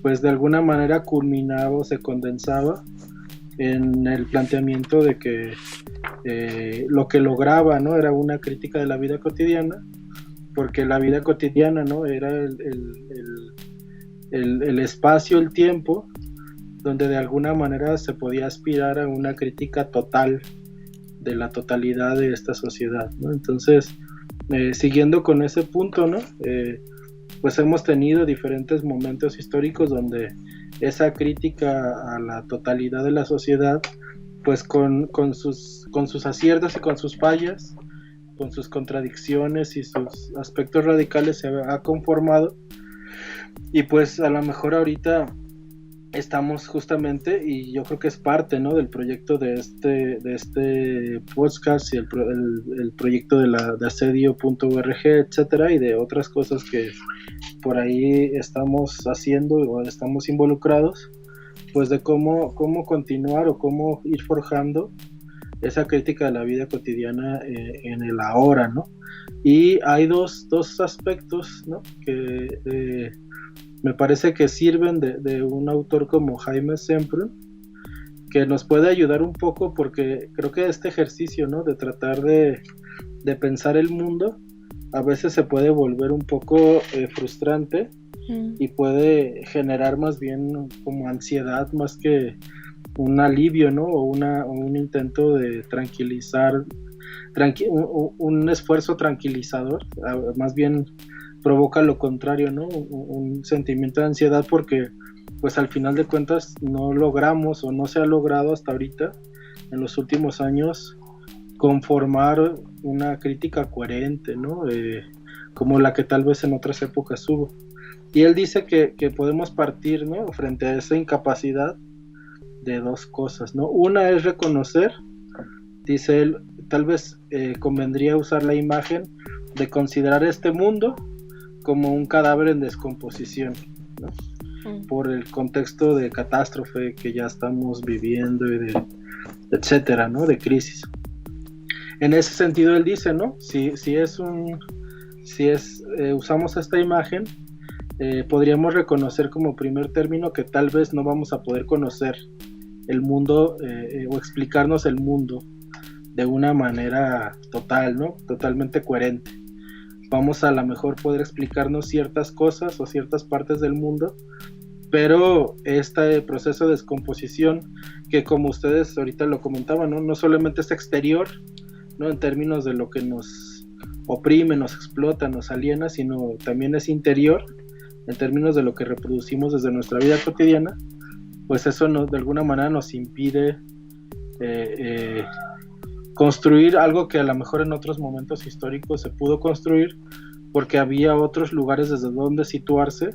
pues de alguna manera culminaba o se condensaba en el planteamiento de que lo que lograba, ¿no?, era una crítica de la vida cotidiana, porque la vida cotidiana, ¿no?, era el espacio, el tiempo, donde de alguna manera se podía aspirar a una crítica total de la totalidad de esta sociedad, ¿no? Entonces, siguiendo con ese punto, ¿no?, pues hemos tenido diferentes momentos históricos donde esa crítica a la totalidad de la sociedad, pues con sus aciertos y con sus fallas, con sus contradicciones y sus aspectos radicales, se ha conformado. Y pues a lo mejor ahorita estamos justamente, y yo creo que es parte, ¿no?, del proyecto de este podcast y el proyecto de asedio.org, etcétera, y de otras cosas que por ahí estamos haciendo o estamos involucrados, pues de cómo continuar o cómo ir forjando esa crítica de la vida cotidiana en el ahora, ¿no? Y hay dos aspectos, ¿no?, que me parece que sirven de un autor como Jaime Semprún, que nos puede ayudar un poco, porque creo que este ejercicio, ¿no?, de tratar de pensar el mundo a veces se puede volver un poco frustrante y puede generar más bien como ansiedad más que un alivio, ¿no?, o un intento de tranquilizar, un esfuerzo tranquilizador, más bien provoca lo contrario, ¿no?, un sentimiento de ansiedad, porque pues al final de cuentas no logramos o no se ha logrado hasta ahorita en los últimos años conformar una crítica coherente, ¿no?, como la que tal vez en otras épocas hubo. Y él dice que podemos partir, ¿no?, frente a esa incapacidad de dos cosas, ¿no? Una es reconocer, dice él, tal vez convendría usar la imagen de considerar este mundo como un cadáver en descomposición, ¿no?, por el contexto de catástrofe que ya estamos viviendo y de etcétera, ¿no?, de crisis. En ese sentido él dice, ¿no?, si usamos esta imagen, podríamos reconocer como primer término que tal vez no vamos a poder conocer el mundo o explicarnos el mundo de una manera total, ¿no?, totalmente coherente. Vamos a lo mejor poder explicarnos ciertas cosas o ciertas partes del mundo, pero este proceso de descomposición, que como ustedes ahorita lo comentaban, ¿no?, no solamente es exterior, ¿no?, en términos de lo que nos oprime, nos explota, nos aliena, sino también es interior, en términos de lo que reproducimos desde nuestra vida cotidiana, pues eso de alguna manera nos impide construir algo que a lo mejor en otros momentos históricos se pudo construir, porque había otros lugares desde donde situarse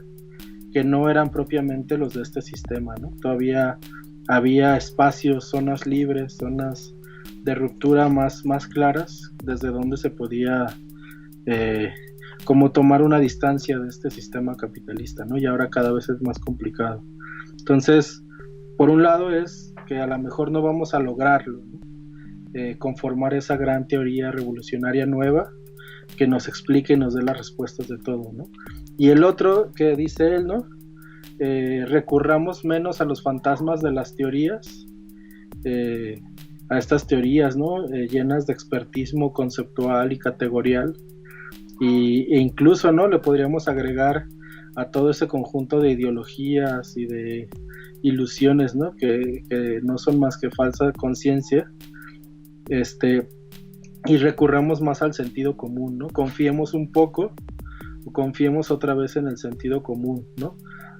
que no eran propiamente los de este sistema, ¿no? Todavía había espacios, zonas libres, zonas de ruptura más claras, desde donde se podía como tomar una distancia de este sistema capitalista, ¿no? Y ahora cada vez es más complicado. Entonces, por un lado es que a lo mejor no vamos a lograrlo, ¿no?, conformar esa gran teoría revolucionaria nueva que nos explique y nos dé las respuestas de todo, ¿no? Y el otro que dice él, ¿no?, recurramos menos a los fantasmas de las teorías, a estas teorías, ¿no?, llenas de expertismo conceptual y categorial, e incluso, ¿no?, le podríamos agregar a todo ese conjunto de ideologías y de ilusiones, ¿no?, que no son más que falsa conciencia, y recurramos más al sentido común, ¿no? Confiemos un poco, o confiemos otra vez en el sentido común, ¿no?,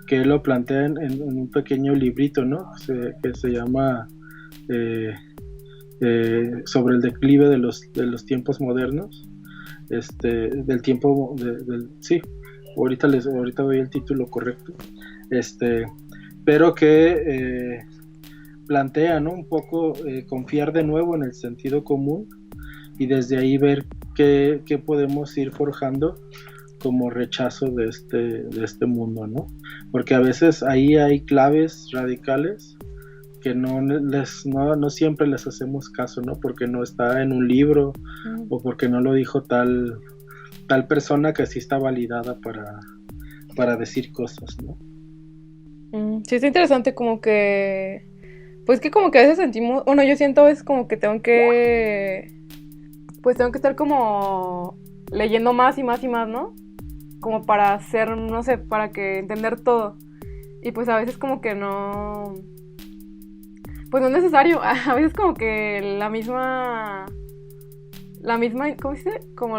que él lo plantea en un pequeño librito, ¿no?, que se llama sobre el declive de los tiempos modernos, del tiempo, sí, ahorita doy el título correcto, pero que plantea, ¿no? Un poco confiar de nuevo en el sentido común y desde ahí ver qué podemos ir forjando como rechazo de mundo, ¿no? Porque a veces ahí hay claves radicales que no siempre les hacemos caso, ¿no? Porque no está en un libro o porque no lo dijo tal persona que sí está validada para decir cosas, ¿no? Sí, es interesante como que, pues que como que a veces sentimos, bueno, yo siento es como que tengo que estar como leyendo más y más y más, ¿no? Como para hacer, no sé, para que entender todo. Y pues a veces como que no, pues no es necesario. A veces como que la misma, ¿cómo se dice? Como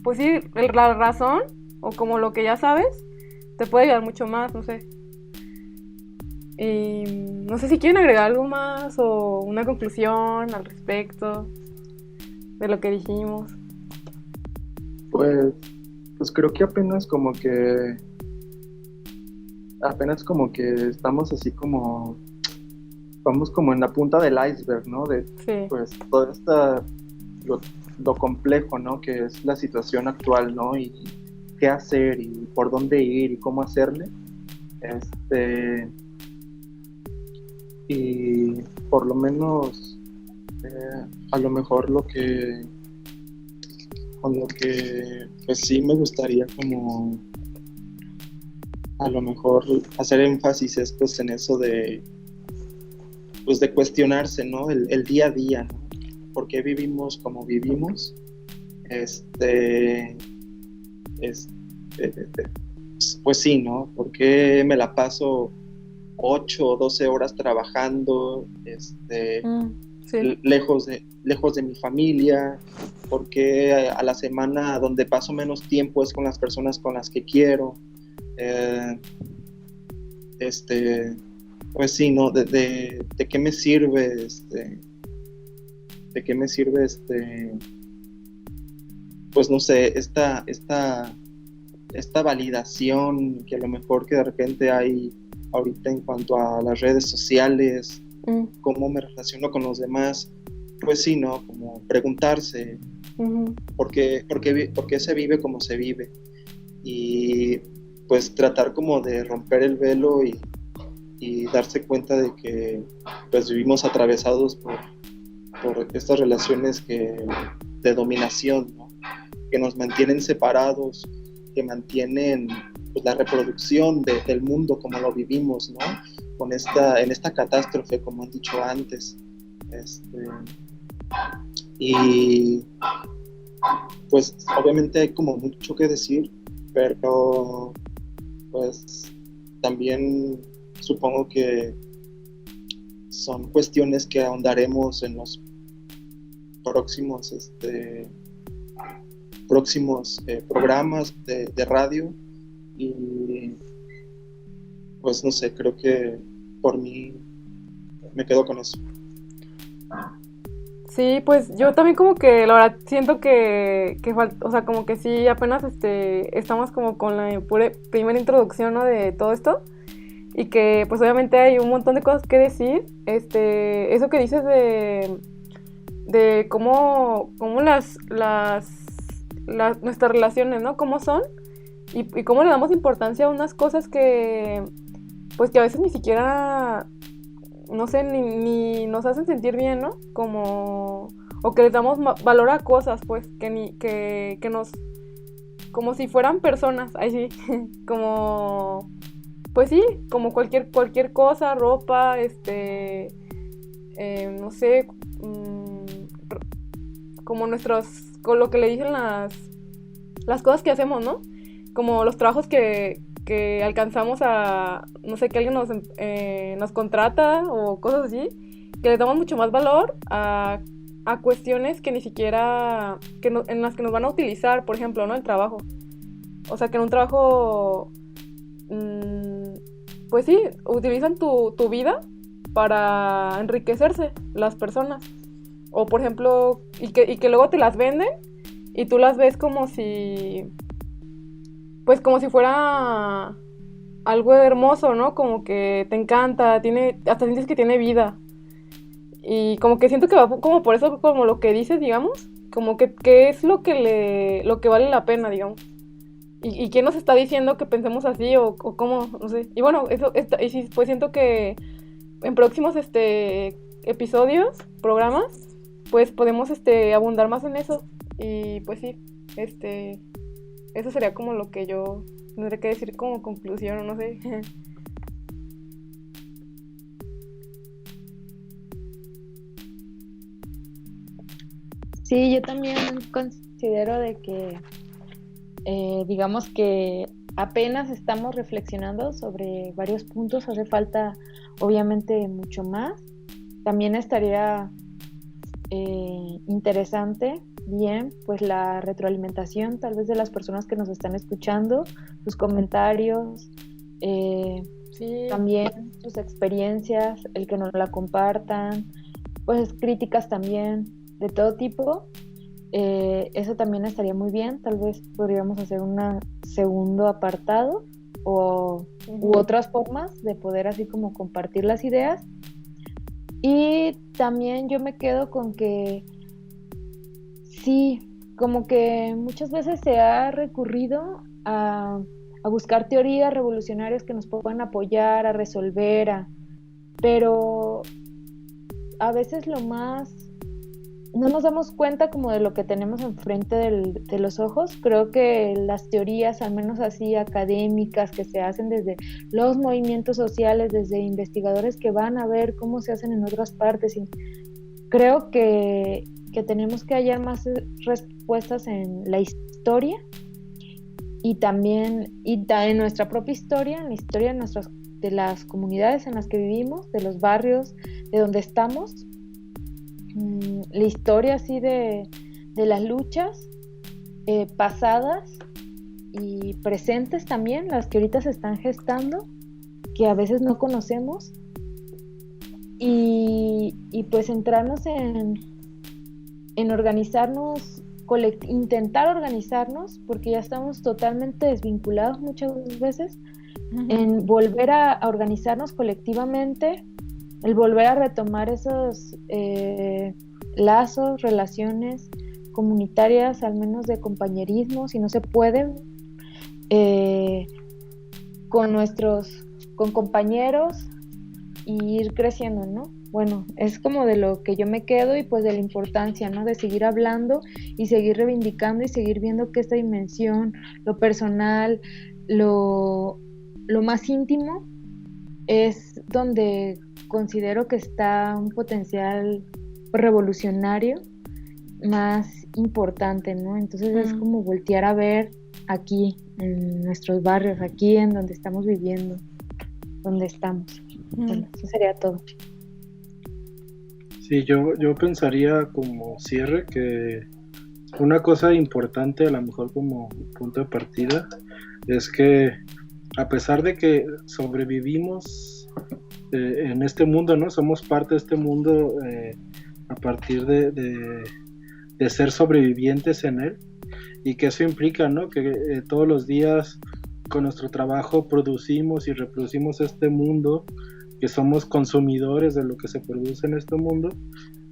pues sí, la razón o como lo que ya sabes te puede ayudar mucho más, no sé. Y no sé si quieren agregar algo más o una conclusión al respecto de lo que dijimos. Pues creo que apenas como que estamos así como, vamos como en la punta del iceberg, ¿no? Sí. Pues todo lo complejo, ¿no? Que es la situación actual, ¿no? Y qué hacer y por dónde ir y cómo hacerle. Y por lo menos a lo mejor con lo que pues sí me gustaría como a lo mejor hacer énfasis es pues en eso de cuestionarse, ¿no? El día a día, ¿no? ¿Por qué vivimos como vivimos? Pues sí, ¿no? ¿Por qué me la paso 8 o 12 horas trabajando, sí. lejos de mi familia? Porque a la semana donde paso menos tiempo es con las personas con las que quiero? Pues sí, ¿no? ¿De qué me sirve pues no sé, esta validación que a lo mejor que de repente hay ahorita en cuanto a las redes sociales, cómo me relaciono con los demás? Pues sí, ¿no? Como preguntarse ¿por qué se vive como se vive? Y pues tratar como de romper el velo y darse cuenta de que pues vivimos atravesados por estas relaciones de dominación, ¿no? Que nos mantienen separados, que mantienen pues, la reproducción del mundo como lo vivimos, ¿no? En esta catástrofe, como han dicho antes. Y pues obviamente hay como mucho que decir, pero pues también supongo que son cuestiones que ahondaremos en los próximos programas de radio, y pues no sé, creo que por mí me quedo con eso. Sí, pues yo también como que la verdad siento que o sea, como que sí apenas estamos como con la primera introducción, ¿no? De todo esto, y que pues obviamente hay un montón de cosas que decir. Eso que dices de cómo nuestras relaciones, ¿no? Cómo son y cómo le damos importancia a unas cosas que pues que a veces ni siquiera, no sé, ni nos hacen sentir bien, ¿no? Como, o que les damos valor a cosas, pues, que nos, como si fueran personas, ahí sí, como, pues sí, como cualquier cosa, ropa, no sé, como con lo que le dicen las cosas que hacemos, ¿no? Como los trabajos que alcanzamos a, no sé, que alguien nos contrata o cosas así, que le damos mucho más valor a cuestiones que ni siquiera, en las que nos van a utilizar, por ejemplo, ¿no? El trabajo. O sea, que en un trabajo, pues sí, utilizan tu vida para enriquecerse las personas. O por ejemplo, y que luego te las venden y tú las ves como si, pues como si fuera algo hermoso, ¿no? Como que te encanta, hasta sientes que tiene vida. Y como que siento que va como por eso, como lo que dices, digamos, como que es lo que vale la pena, digamos. ¿Y quién nos está diciendo que pensemos así o cómo? No sé. Y bueno, y sí, pues siento que en próximos episodios, programas, pues podemos abundar más en eso. Y pues sí, eso sería como lo que yo tendré que decir como conclusión, no sé. Sí, yo también considero de que, digamos que apenas estamos reflexionando sobre varios puntos, hace falta obviamente mucho más. También estaría interesante, bien, pues la retroalimentación tal vez de las personas que nos están escuchando, sus comentarios, Sí. también sus experiencias, el que nos la compartan, pues críticas también de todo tipo. Eso también estaría muy bien. Tal vez podríamos hacer un segundo apartado u otras formas de poder así como compartir las ideas. Y también yo me quedo con que sí, como que muchas veces se ha recurrido a buscar teorías revolucionarias que nos puedan apoyar, a resolver, pero a veces no nos damos cuenta como de lo que tenemos enfrente de los ojos. Creo que las teorías, al menos así académicas, que se hacen desde los movimientos sociales, desde investigadores que van a ver cómo se hacen en otras partes, y creo que tenemos que hallar más respuestas en la historia y también en nuestra propia historia, en la historia de las comunidades en las que vivimos, de los barrios, de donde estamos. La historia así de las luchas pasadas y presentes también, las que ahorita se están gestando, que a veces no conocemos, y pues centrarnos en organizarnos, intentar organizarnos, porque ya estamos totalmente desvinculados muchas veces, en volver a organizarnos colectivamente, el volver a retomar esos lazos, relaciones comunitarias, al menos de compañerismo, si no se puede, con compañeros, y ir creciendo, ¿no? Bueno, es como de lo que yo me quedo, y pues de la importancia, ¿no? De seguir hablando y seguir reivindicando y seguir viendo que esta dimensión, lo personal, lo más íntimo, es donde considero que está un potencial revolucionario más importante, ¿no? Entonces es como voltear a ver aquí, en nuestros barrios, aquí en donde estamos viviendo, donde estamos. Bueno, eso sería todo. Sí, yo pensaría como cierre que una cosa importante, a lo mejor como punto de partida, es que a pesar de que sobrevivimos en este mundo, ¿no? Somos parte de este mundo a partir de ser sobrevivientes en él, y que eso implica, ¿no? Que todos los días con nuestro trabajo producimos y reproducimos este mundo, que somos consumidores de lo que se produce en este mundo,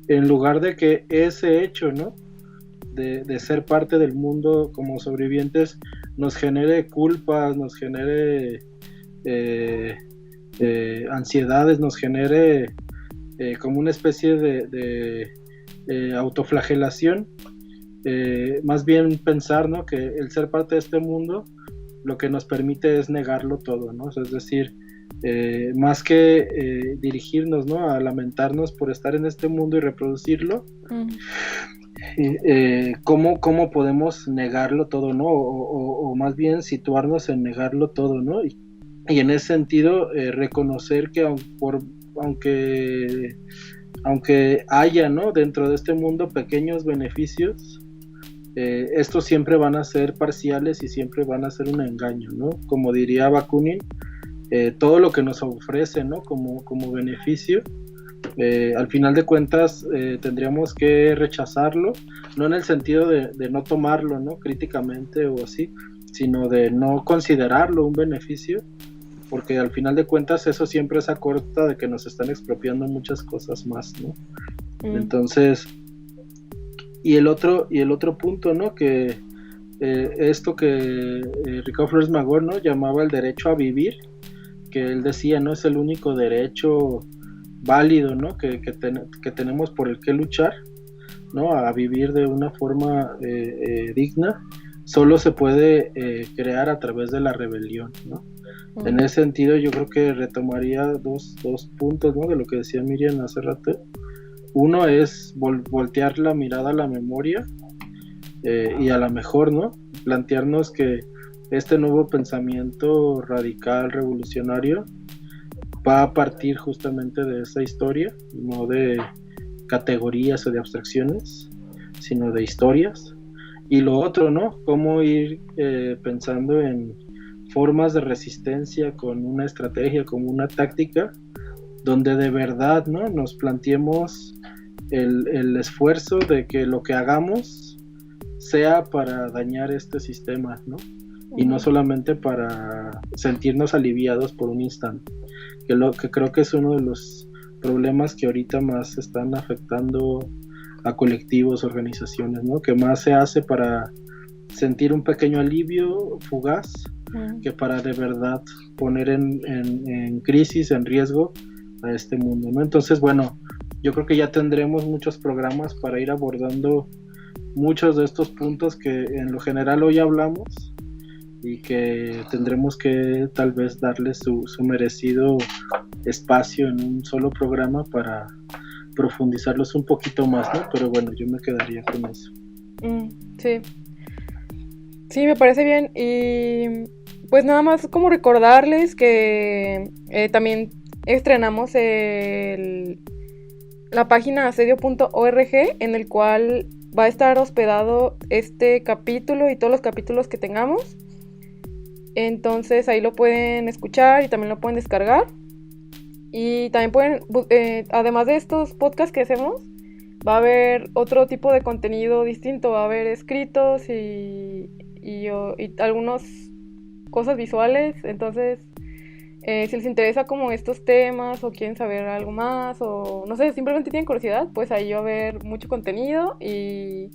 en lugar de que ese hecho, ¿no? De ser parte del mundo como sobrevivientes nos genere culpas, nos genere ansiedades, nos genere como una especie de autoflagelación. Más bien pensar, ¿no? Que el ser parte de este mundo lo que nos permite es negarlo todo, ¿no? O sea, es decir, más que dirigirnos, ¿no? A lamentarnos por estar en este mundo y reproducirlo, ¿cómo podemos negarlo todo, ¿no? O más bien situarnos en negarlo todo, ¿no? Y en ese sentido reconocer que aunque haya, ¿no? Dentro de este mundo pequeños beneficios, estos siempre van a ser parciales y siempre van a ser un engaño, ¿no? Como diría Bakunin, todo lo que nos ofrece, ¿no? Como beneficio, al final de cuentas tendríamos que rechazarlo, no en el sentido de no tomarlo, ¿no? Críticamente o así, sino de no considerarlo un beneficio, porque al final de cuentas eso siempre es a costa de que nos están expropiando muchas cosas más, ¿no? Entonces, y el otro punto, ¿no? Que esto que Ricardo Flores Magón, ¿no? Llamaba el derecho a vivir, que él decía, ¿no? Es el único derecho válido, ¿no? Que tenemos por el que luchar, ¿no? A vivir de una forma digna, solo se puede crear a través de la rebelión, ¿no? En ese sentido yo creo que retomaría dos puntos, ¿no? De lo que decía Miriam hace rato. Uno es voltear la mirada a la memoria y a lo mejor, ¿no? Plantearnos que este nuevo pensamiento radical, revolucionario, va a partir justamente de esa historia, no de categorías o de abstracciones, sino de historias. Y lo otro, ¿no? Cómo ir pensando en formas de resistencia con una estrategia, como una táctica, donde de verdad, ¿no? Nos planteemos el esfuerzo de que lo que hagamos sea para dañar este sistema, ¿no? Y no solamente para sentirnos aliviados por un instante, que creo que es uno de los problemas que ahorita más están afectando a colectivos, organizaciones, ¿no? Que más se hace para sentir un pequeño alivio fugaz que para de verdad poner en crisis, en riesgo a este mundo, ¿no? Entonces, bueno, yo creo que ya tendremos muchos programas para ir abordando muchos de estos puntos que en lo general hoy hablamos y que tendremos que tal vez darle su merecido espacio en un solo programa para profundizarlos un poquito más, ¿no? Pero bueno, yo me quedaría con eso. Sí. Sí, me parece bien. Y pues nada más como recordarles que también estrenamos la página asedio.org, en el cual va a estar hospedado este capítulo y todos los capítulos que tengamos. Entonces ahí lo pueden escuchar y también lo pueden descargar. Y también pueden, además de estos podcasts que hacemos, va a haber otro tipo de contenido distinto. Va a haber escritos y algunas cosas visuales. Entonces, si les interesa como estos temas o quieren saber algo más o no sé, simplemente tienen curiosidad, pues ahí va a haber mucho contenido y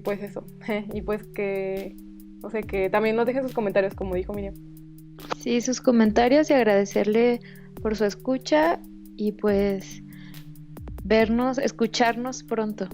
pues eso. Y pues que, no sé, que también nos dejen sus comentarios, como dijo Miriam. Sí, sus comentarios y agradecerle por su escucha y pues escucharnos pronto.